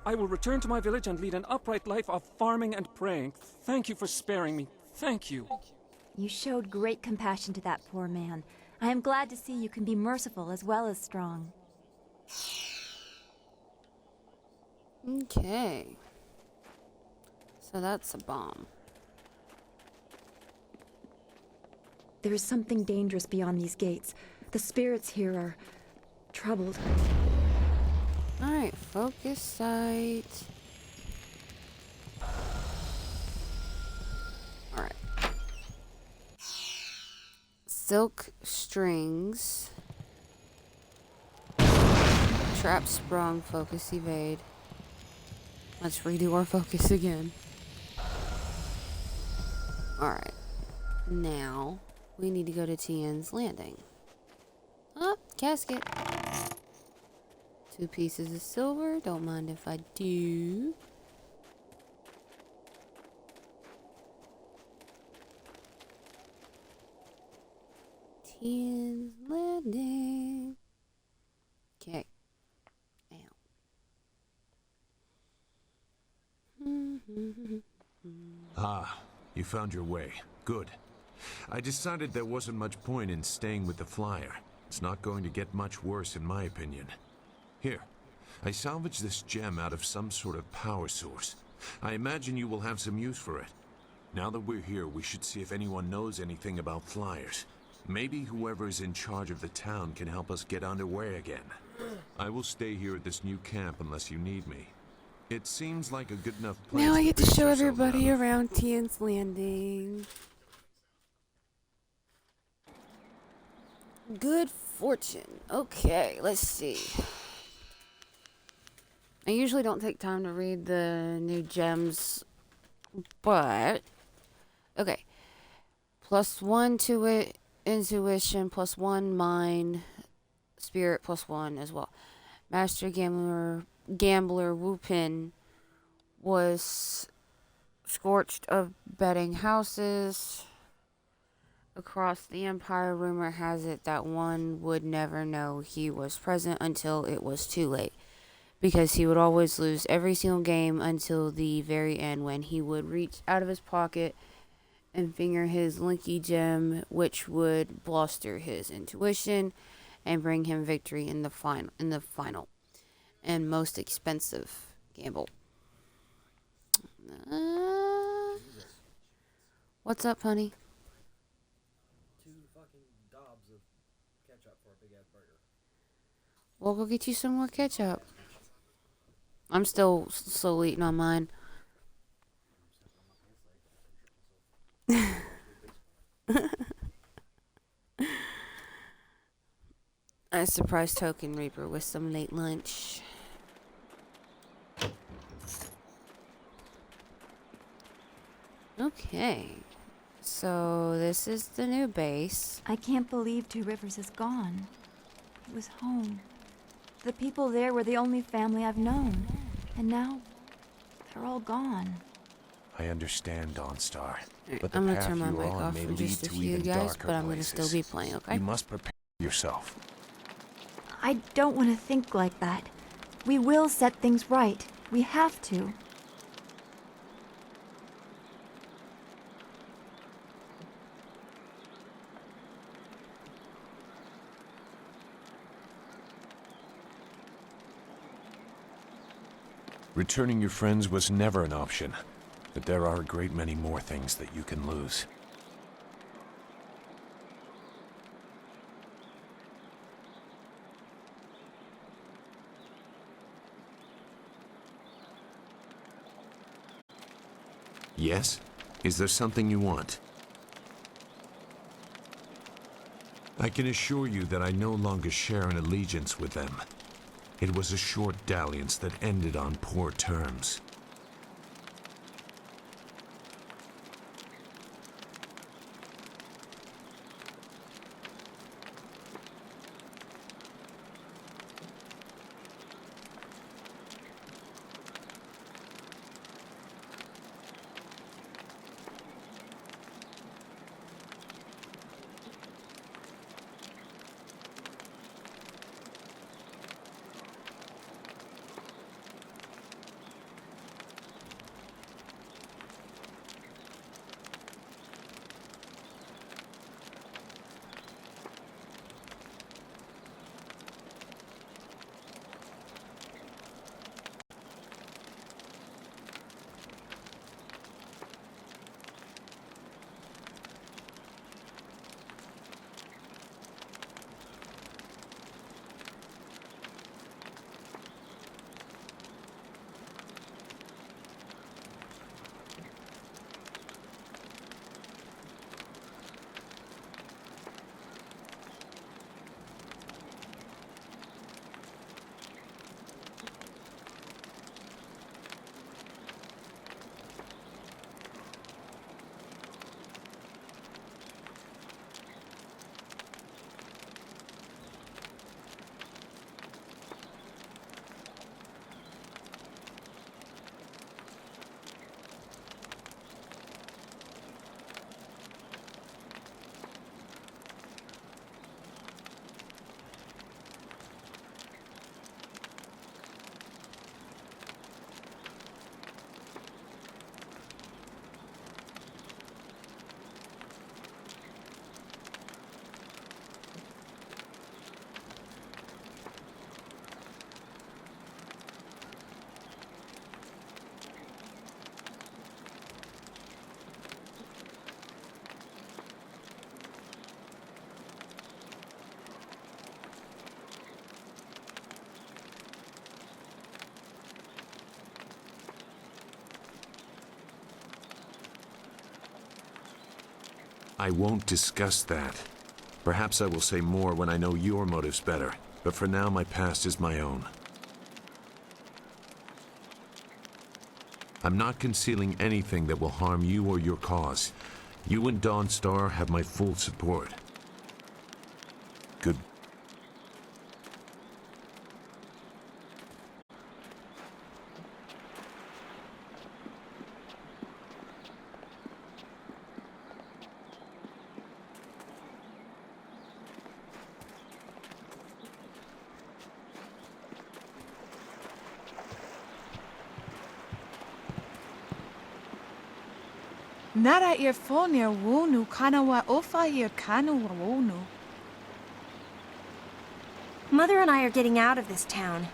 I will return to my village and lead an upright life of farming and praying. Thank you for sparing me. Thank you. You showed great compassion to that poor man. I am glad to see you can be merciful as well as strong. Okay. So that's a bomb. There is something dangerous beyond these gates. The spirits here are troubled. Alright, focus sight. Alright. Silk strings. Trap sprung, focus evade. Let's redo our focus again. Alright. Now, we need to go to Tian's Landing. Oh, casket. 2 pieces of silver. Don't mind if I do. Tian's Landing. Okay. Ah, you found your way. Good. I decided there wasn't much point in staying with the flyer. It's not going to get much worse in my opinion. Here, I salvaged this gem out of some sort of power source. I imagine you will have some use for it. Now that we're here, we should see if anyone knows anything about flyers. Maybe whoever is in charge of the town can help us get underway again. I will stay here at this new camp unless you need me. It seems like a good enough place. Now I get to fix show yourself everybody out of. around Tian's Landing. Good fortune. Okay, let's see. I usually don't take time to read the new gems, but okay. +1 to it, intuition, +1 mind, spirit +1 as well. Master Gambler Wupin was scorched of betting houses across the Empire. Rumor has it that one would never know he was present until it was too late, because he would always lose every single game until the very end, when he would reach out of his pocket and finger his Linky gem, which would bluster his intuition and bring him victory in the final and most expensive gamble. What's up, honey? 2 fucking daubs of ketchup for a big ass burger. We'll go get you some more ketchup. I'm still slowly eating on mine. I surprised Token Reaper with some late lunch. Okay, so this is the new base. I can't believe Two Rivers is gone. It was home. The people there were the only family I've known. And now, they're all gone. I understand, Dawnstar. Right, But the I'm gonna path turn my you're mic on off may for lead just a to few even guys, darker but I'm gonna still places. be playing, okay? You must prepare. yourself. I don't want to think like that. We will set things right. We have to. Returning your friends was never an option, but there are a great many more things that you can lose. Yes? Is there something you want? I can assure you that I no longer share an allegiance with them. It was a short dalliance that ended on poor terms. I won't discuss that. Perhaps I will say more when I know your motives better, but for now my past is my own. I'm not concealing anything that will harm you or your cause. You and Dawnstar have my full support. Good. Nara earphonia wonu kanawa ofa ear kanawa wonu. Mother and I are getting out of this town.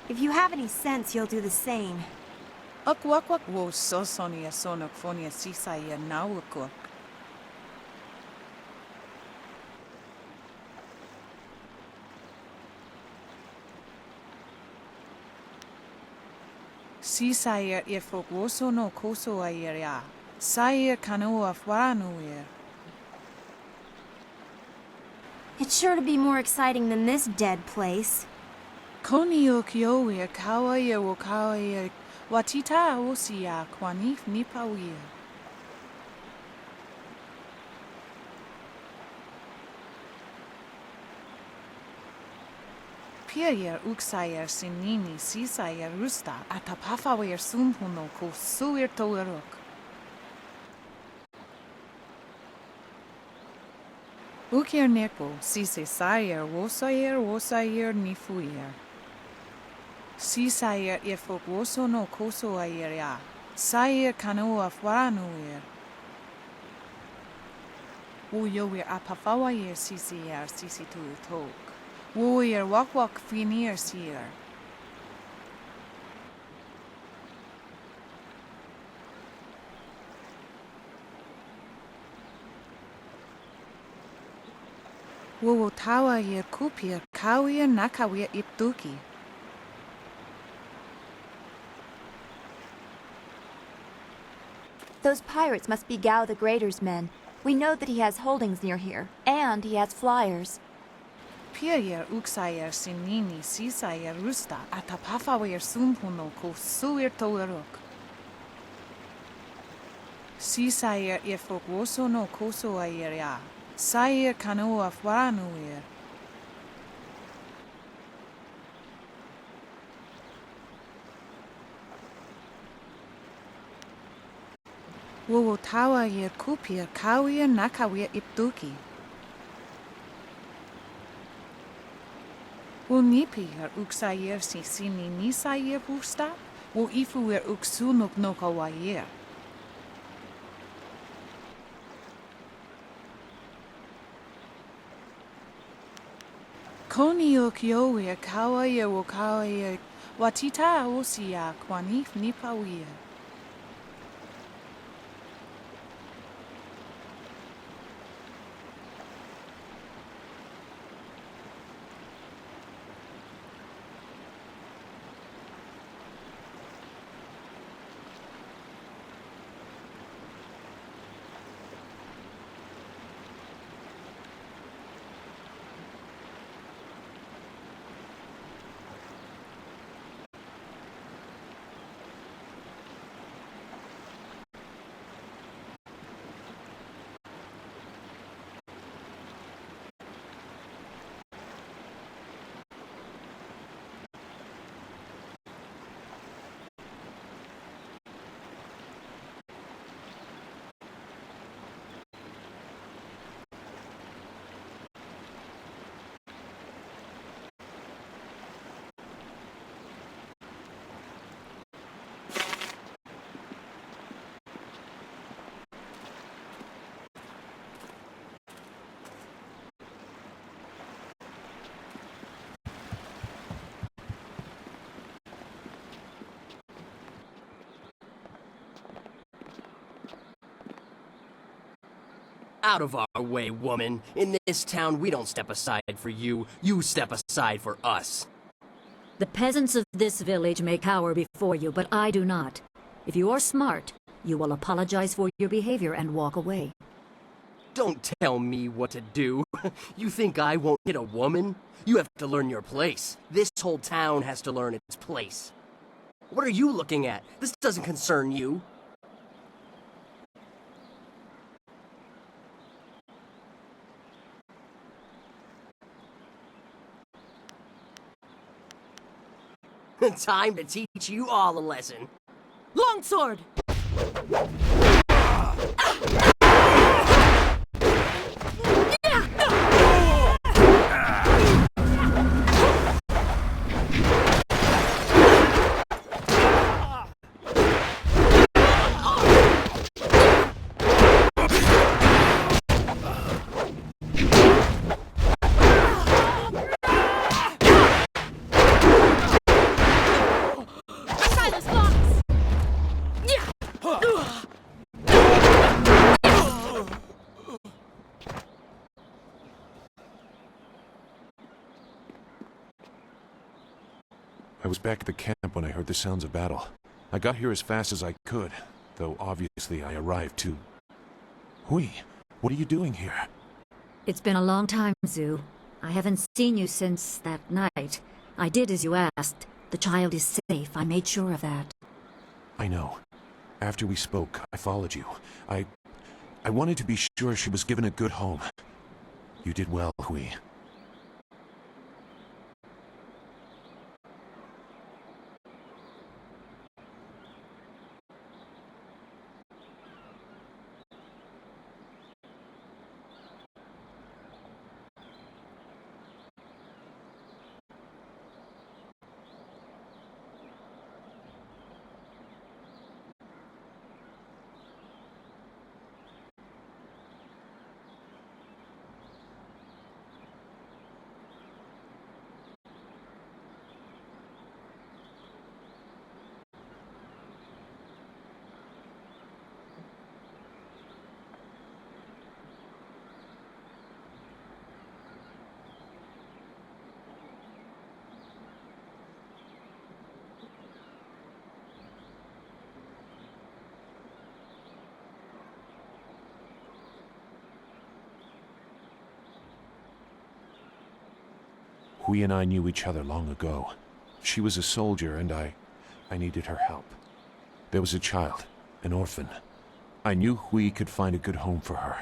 If you have any sense, you'll do the same. Akwakwak wo sosonia sonok fonia sisaya nawakok. Sisaya ifok woso no koso ayeria. Sayer kanoa fwanuir. It's sure to be more exciting than this dead place. Konio kioir kawaya wo kawaya watita osia kwanif nipawir. Pier uksayer sinini sisayer rusta atapafawir sumhuno ko suir toerok. Ukir neko, sise sayer, wosayer nifuyer. Si sayer ifok woso no koso ayer ya. Sayer kanoa fwaranuyer. Woyower apafawayer sisiyer sisitu tok. Woyer wak finir sier. Wo tawa yer kupir kawir nakawir ipduki. Those pirates must be Gao the Greater's men. We know that he has holdings near here, and he has flyers. Pier uksayer sinini sisayer rusta atapafawer sumpuno ko suir toerok. Sisayer ifok woso no koso ayer ya. Sayer kanoa fwaranuyer. Wo tawa yer kupir kawir nakawir ipduki. Wo nipier uksayer sisini nisayer rusta. Wo ifuer uksunuk no kawayer. Koni okyower kawayer wo kawayer watita osia kwanif nipawier. Out of our way, woman. In this town, we don't step aside for you. You step aside for us. The peasants of this village may cower before you, but I do not. If you are smart, you will apologize for your behavior and walk away. Don't tell me what to do. You think I won't hit a woman? You have to learn your place. This whole town has to learn its place. What are you looking at? This doesn't concern you. Time to teach you all a lesson. Longsword! I was back at the camp when I heard the sounds of battle. I got here as fast as I could, though obviously I arrived too. Hui, what are you doing here? It's been a long time, Zhu. I haven't seen you since that night. I did as you asked. The child is safe. I made sure of that. I know. After we spoke, I followed you. I wanted to be sure she was given a good home. You did well, Hui. Hui and I knew each other long ago. She was a soldier, and I needed her help. There was a child, an orphan. I knew Hui could find a good home for her.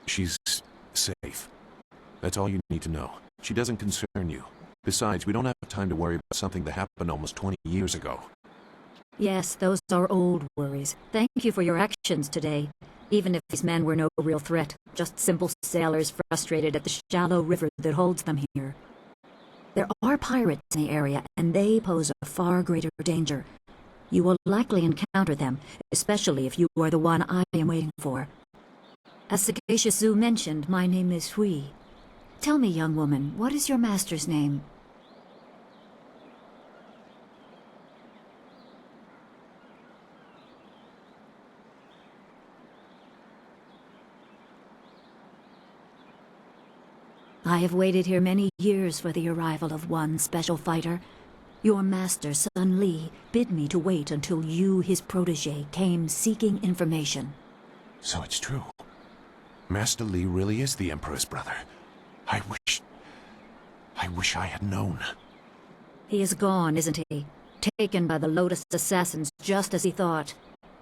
She's safe. That's all you need to know. She doesn't concern you. Besides, we don't have time to worry about something that happened almost 20 years ago. Yes, those are old worries. Thank you for your actions today. Even if these men were no real threat, just simple sailors frustrated at the shallow river that holds them here. There are pirates in the area, and they pose a far greater danger. You will likely encounter them, especially if you are the one I am waiting for. As Sagacious Zu mentioned, my name is Hui. Tell me, young woman, what is your master's name? I have waited here many years for the arrival of one special fighter. Your master, Sun Li, bid me to wait until you, his protege, came seeking information. So it's true. Master Li really is the Emperor's brother. I wish I had known. He is gone, isn't he? Taken by the Lotus assassins just as he thought.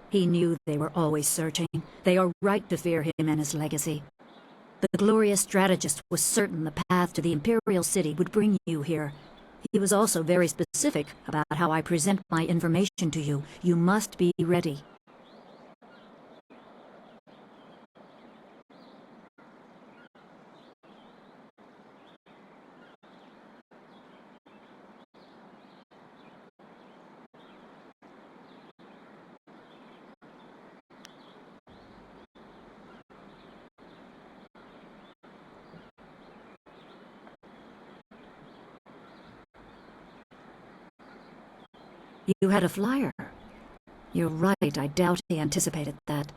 He knew they were always searching. They are right to fear him and his legacy. The glorious strategist was certain the path to the Imperial City would bring you here. He was also very specific about how I present my information to you. You must be ready. You had a flyer. You're right, I doubt he anticipated that.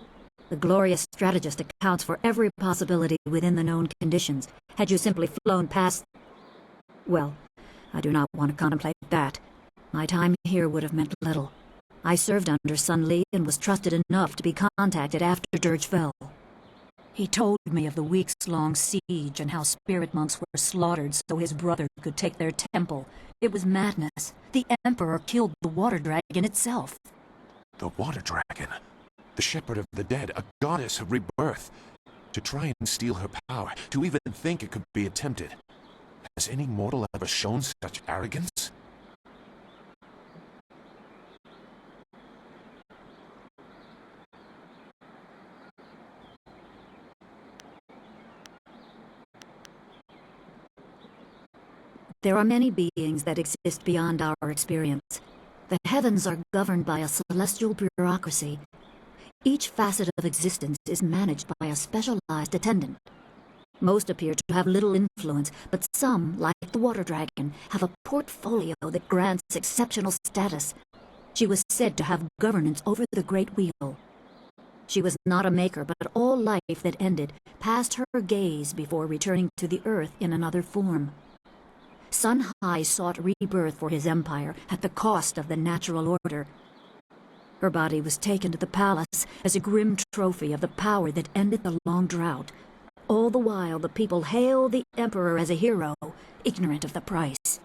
The glorious strategist accounts for every possibility within the known conditions. Had you simply flown past... Well, I do not want to contemplate that. My time here would have meant little. I served under Sun Li and was trusted enough to be contacted after Dirge fell. He told me of the weeks-long siege and how spirit monks were slaughtered so his brother could take their temple. It was madness. The Emperor killed the water dragon itself. The water dragon? The shepherd of the dead, a goddess of rebirth. To try and steal her power, to even think it could be attempted. Has any mortal ever shown such arrogance? There are many beings that exist beyond our experience. The heavens are governed by a celestial bureaucracy. Each facet of existence is managed by a specialized attendant. Most appear to have little influence, but some, like the water dragon, have a portfolio that grants exceptional status. She was said to have governance over the Great Wheel. She was not a maker, but all life that ended passed her gaze before returning to the earth in another form. Sun Hai sought rebirth for his empire at the cost of the natural order. Her body was taken to the palace as a grim trophy of the power that ended the long drought. All the while, the people hail the Emperor as a hero, ignorant of the price.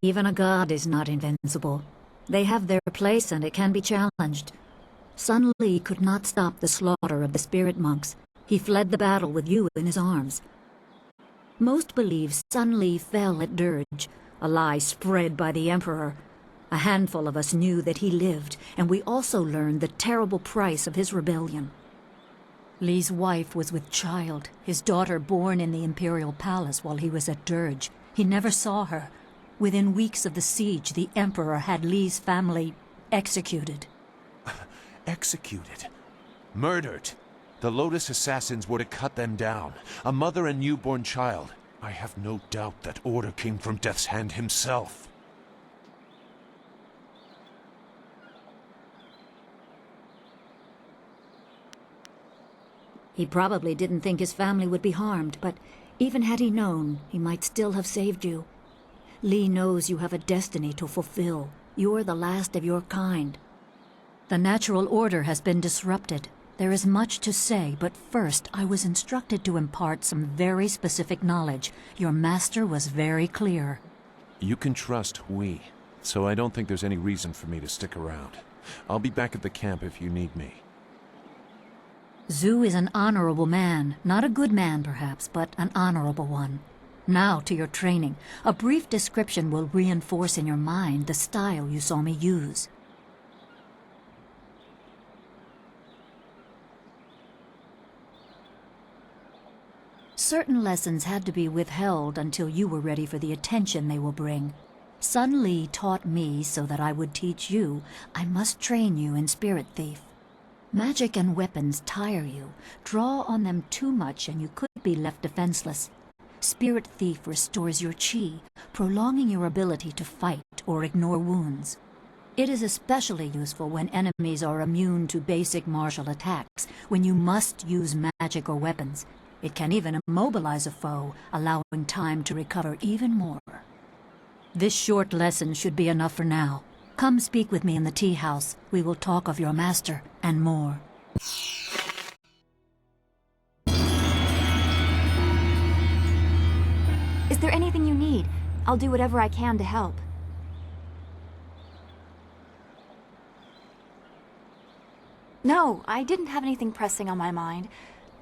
Even a god is not invincible. They have their place and it can be challenged. Sun Li could not stop the slaughter of the spirit monks. He fled the battle with you in his arms. Most believe Sun Li fell at Dirge, a lie spread by the Emperor. A handful of us knew that he lived, and we also learned the terrible price of his rebellion. Li's wife was with child, his daughter born in the Imperial Palace while he was at Dirge. He never saw her. Within weeks of the siege, the Emperor had Li's family executed. Executed? Murdered? The Lotus assassins were to cut them down. A mother and newborn child. I have no doubt that order came from Death's Hand himself. He probably didn't think his family would be harmed, but even had he known, he might still have saved you. Lee knows you have a destiny to fulfill. You're the last of your kind. The natural order has been disrupted. There is much to say, but first I was instructed to impart some very specific knowledge. Your master was very clear. You can trust we, so I don't think there's any reason for me to stick around. I'll be back at the camp if you need me. Zhu is an honorable man. Not a good man, perhaps, but an honorable one. Now to your training. A brief description will reinforce in your mind the style you saw me use. Certain lessons had to be withheld until you were ready for the attention they will bring. Sun Li taught me so that I would teach you. I must train you in Spirit Thief. Magic and weapons tire you. Draw on them too much and you could be left defenseless. Spirit Thief restores your chi, prolonging your ability to fight or ignore wounds. It is especially useful when enemies are immune to basic martial attacks, when you must use magic or weapons. It can even immobilize a foe, allowing time to recover even more. This short lesson should be enough for now. Come speak with me in the tea house. We will talk of your master and more. Is there anything you need? I'll do whatever I can to help. No, I didn't have anything pressing on my mind.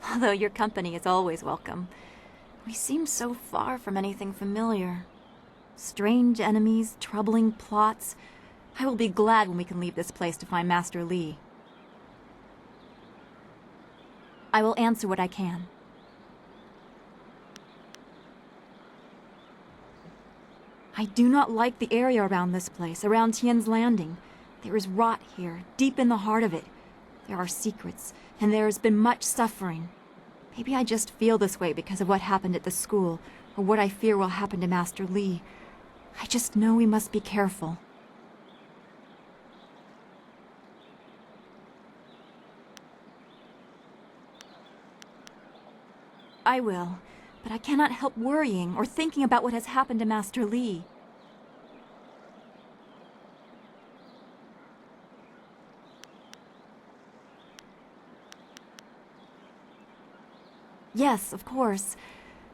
Although your company is always welcome. We seem so far from anything familiar. Strange enemies, troubling plots. I will be glad when we can leave this place to find Master Li. I will answer what I can. I do not like the area around this place, around Tian's Landing. There is rot here, deep in the heart of it. There are secrets, and there has been much suffering. Maybe I just feel this way because of what happened at the school, or what I fear will happen to Master Li. I just know we must be careful. I will, but I cannot help worrying or thinking about what has happened to Master Li. Yes, of course.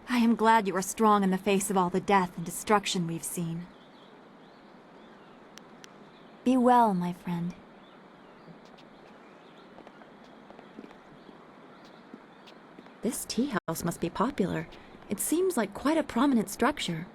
I am glad you are strong in the face of all the death and destruction we've seen. Be well, my friend. This tea house must be popular. It seems like quite a prominent structure.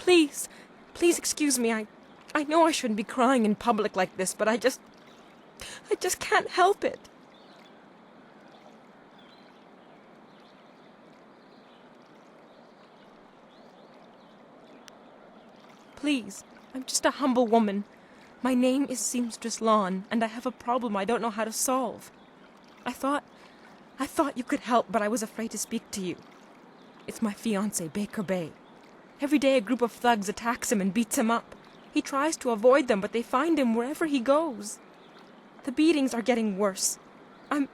Please, please excuse me. I know I shouldn't be crying in public like this, but I just can't help it. Please, I'm just a humble woman. My name is Seamstress Lawn, and I have a problem I don't know how to solve. I thought you could help, but I was afraid to speak to you. It's my fiancé, Baker Bay. Every day a group of thugs attacks him and beats him up. He tries to avoid them, but they find him wherever he goes. The beatings are getting worse. I'm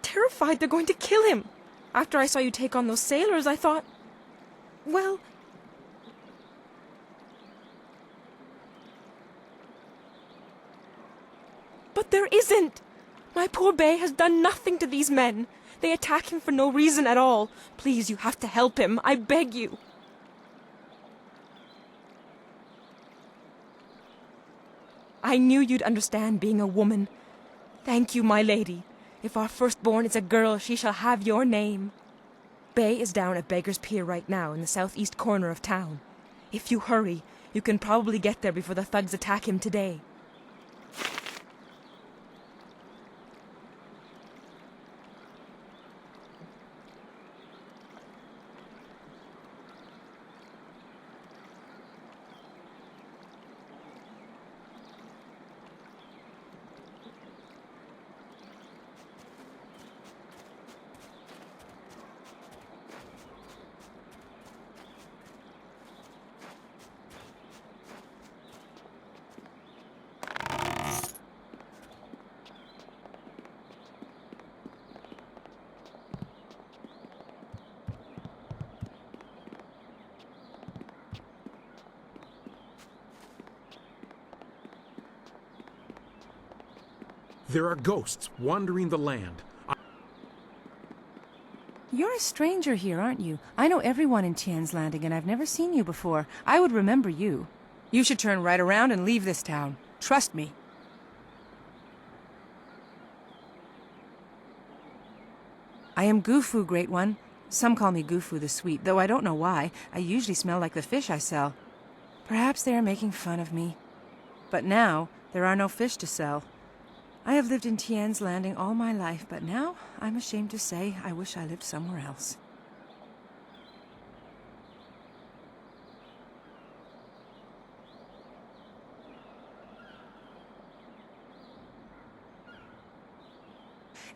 terrified they're going to kill him. After I saw you take on those sailors, I thought, well... But there isn't! My poor Bay has done nothing to these men. They attack him for no reason at all. Please, you have to help him. I beg you. I knew you'd understand being a woman. Thank you, my lady. If our firstborn is a girl, she shall have your name. Bay is down at Beggar's Pier right now in the southeast corner of town. If you hurry, you can probably get there before the thugs attack him today. There are ghosts wandering the land. You're a stranger here, aren't you? I know everyone in Tien's Landing, and I've never seen you before. I would remember you. You should turn right around and leave this town. Trust me. I am Gufu, Great One. Some call me Gufu the Sweet, though I don't know why. I usually smell like the fish I sell. Perhaps they are making fun of me. But now, there are no fish to sell. I have lived in Tien's Landing all my life, but now, I'm ashamed to say, I wish I lived somewhere else.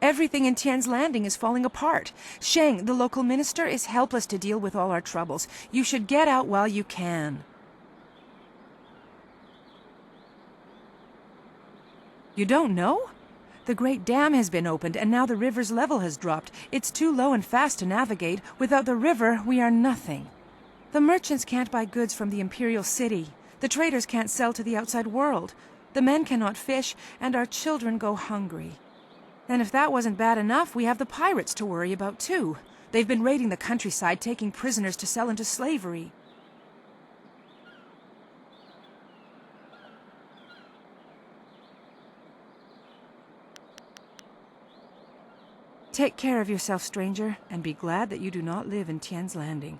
Everything in Tien's Landing is falling apart. Sheng, the local minister, is helpless to deal with all our troubles. You should get out while you can. You don't know? The Great Dam has been opened, and now the river's level has dropped. It's too low and fast to navigate. Without the river, we are nothing. The merchants can't buy goods from the Imperial City. The traders can't sell to the outside world. The men cannot fish, and our children go hungry. And if that wasn't bad enough, we have the pirates to worry about, too. They've been raiding the countryside, taking prisoners to sell into slavery. Take care of yourself, stranger, and be glad that you do not live in Tien's Landing.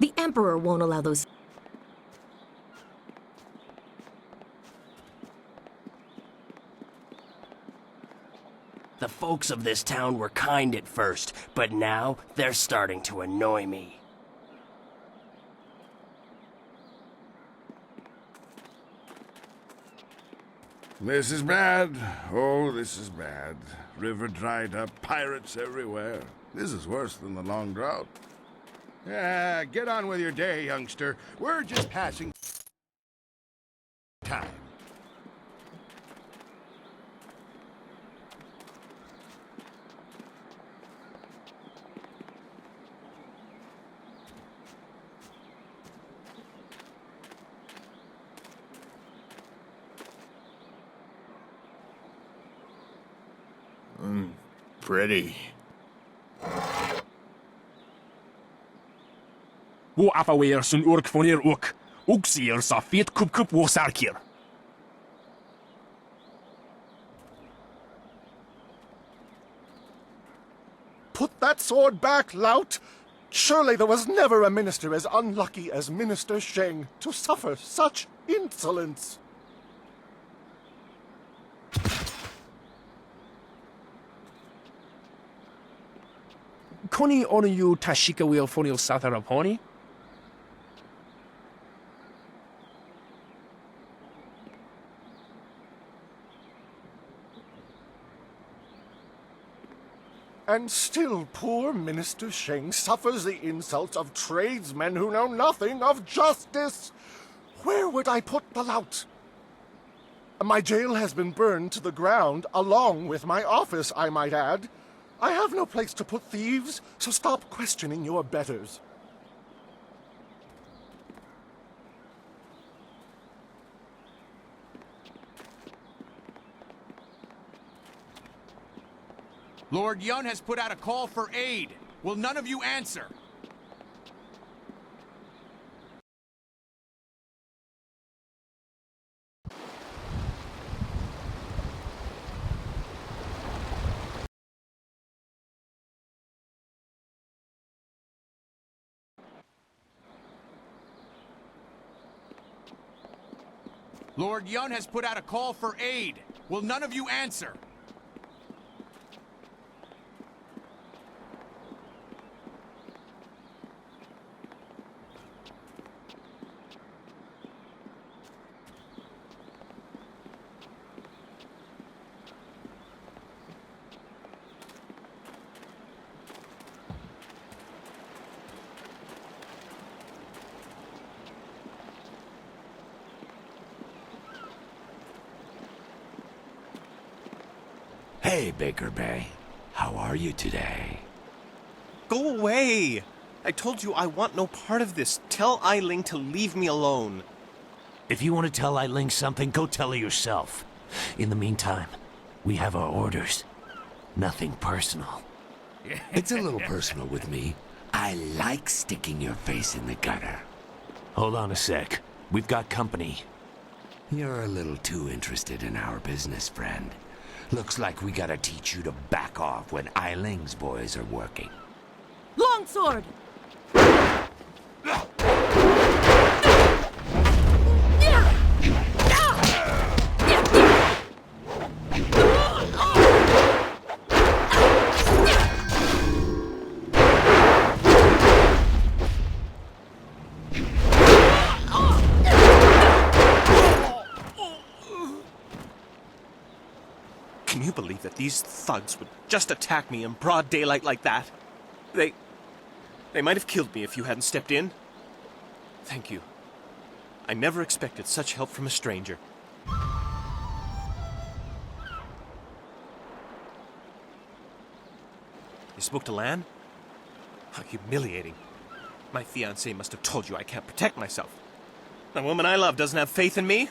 The Emperor won't allow those... The folks of this town were kind at first, but now they're starting to annoy me. This is bad. Oh, this is bad. River dried up, pirates everywhere. This is worse than the long drought. Yeah, get on with your day, youngster. We're just passing time. Pretty. Wo afaweer sun urk vonir ook. Oeksier sa fiet kup wo sarkir. Put that sword back, lout! Surely there was never a minister as unlucky as Minister Sheng to suffer such insolence. Koni onu yu tashika wheel fonil sataraponi? And still poor Minister Sheng suffers the insults of tradesmen who know nothing of justice. Where would I put the lout? My jail has been burned to the ground, along with my office, I might add. I have no place to put thieves, so stop questioning your betters. Lord Yun has put out a call for aid. Will none of you answer? Lord Yun has put out a call for aid. Will none of you answer? Hey, Baker Bay. How are you today? Go away! I told you I want no part of this. Tell Eiling to leave me alone. If you want to tell Eiling something, go tell her yourself. In the meantime, we have our orders. Nothing personal. It's a little personal with me. I like sticking your face in the gutter. Hold on a sec. We've got company. You're a little too interested in our business, friend. Looks like we gotta teach you to back off when Eiling's boys are working. Longsword! Can you believe that these thugs would just attack me in broad daylight like that? They might have killed me if you hadn't stepped in. Thank you. I never expected such help from a stranger. You spoke to Lan? How humiliating. My fiancé must have told you I can't protect myself. The woman I love doesn't have faith in me?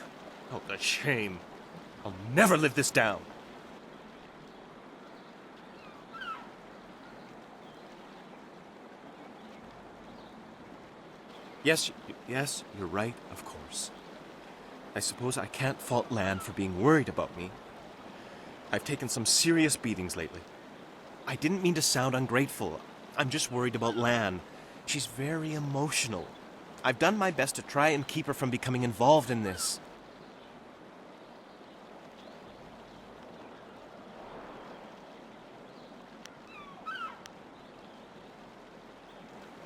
Oh, the shame. I'll never live this down. Yes, you're right, of course. I suppose I can't fault Lan for being worried about me. I've taken some serious beatings lately. I didn't mean to sound ungrateful. I'm just worried about Lan. She's very emotional. I've done my best to try and keep her from becoming involved in this.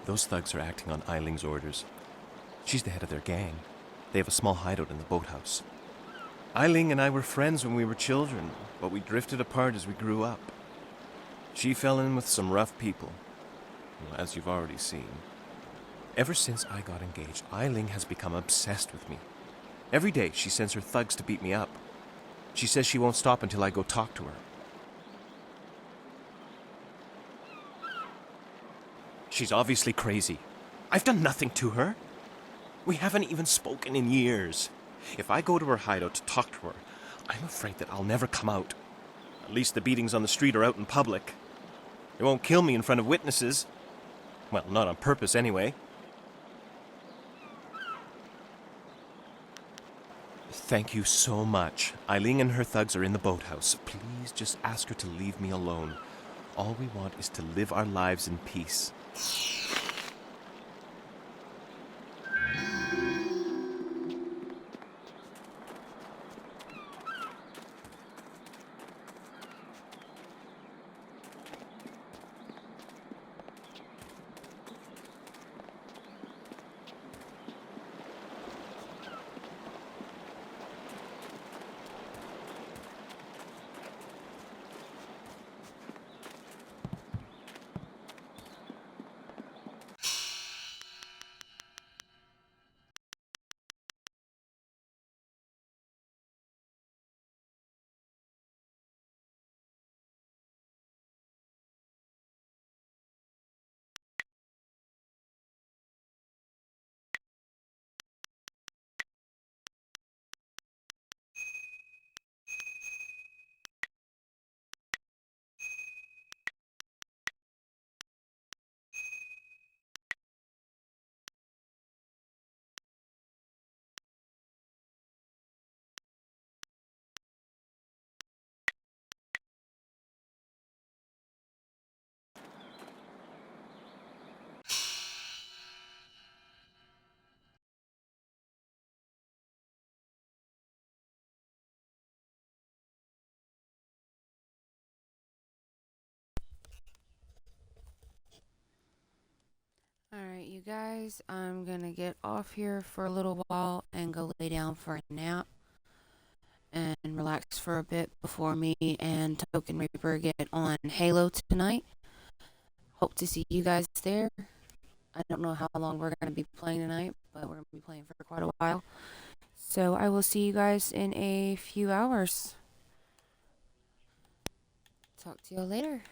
Those thugs are acting on Eiling's orders. She's the head of their gang. They have a small hideout in the boathouse. Eiling and I were friends when we were children, but we drifted apart as we grew up. She fell in with some rough people, as you've already seen. Ever since I got engaged, Eiling has become obsessed with me. Every day she sends her thugs to beat me up. She says she won't stop until I go talk to her. She's obviously crazy. I've done nothing to her. We haven't even spoken in years. If I go to her hideout to talk to her, I'm afraid that I'll never come out. At least the beatings on the street are out in public. They won't kill me in front of witnesses. Well, not on purpose anyway. Thank you so much. Eileen and her thugs are in the boathouse. Please just ask her to leave me alone. All we want is to live our lives in peace. Alright, you guys, I'm gonna get off here for a little while and go lay down for a nap and relax for a bit before me and Token Reaper get on Halo tonight. Hope to see you guys there. I don't know how long we're gonna be playing tonight, but we're gonna be playing for quite a while. So I will see you guys in a few hours. Talk to you later.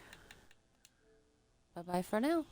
Bye-bye for now.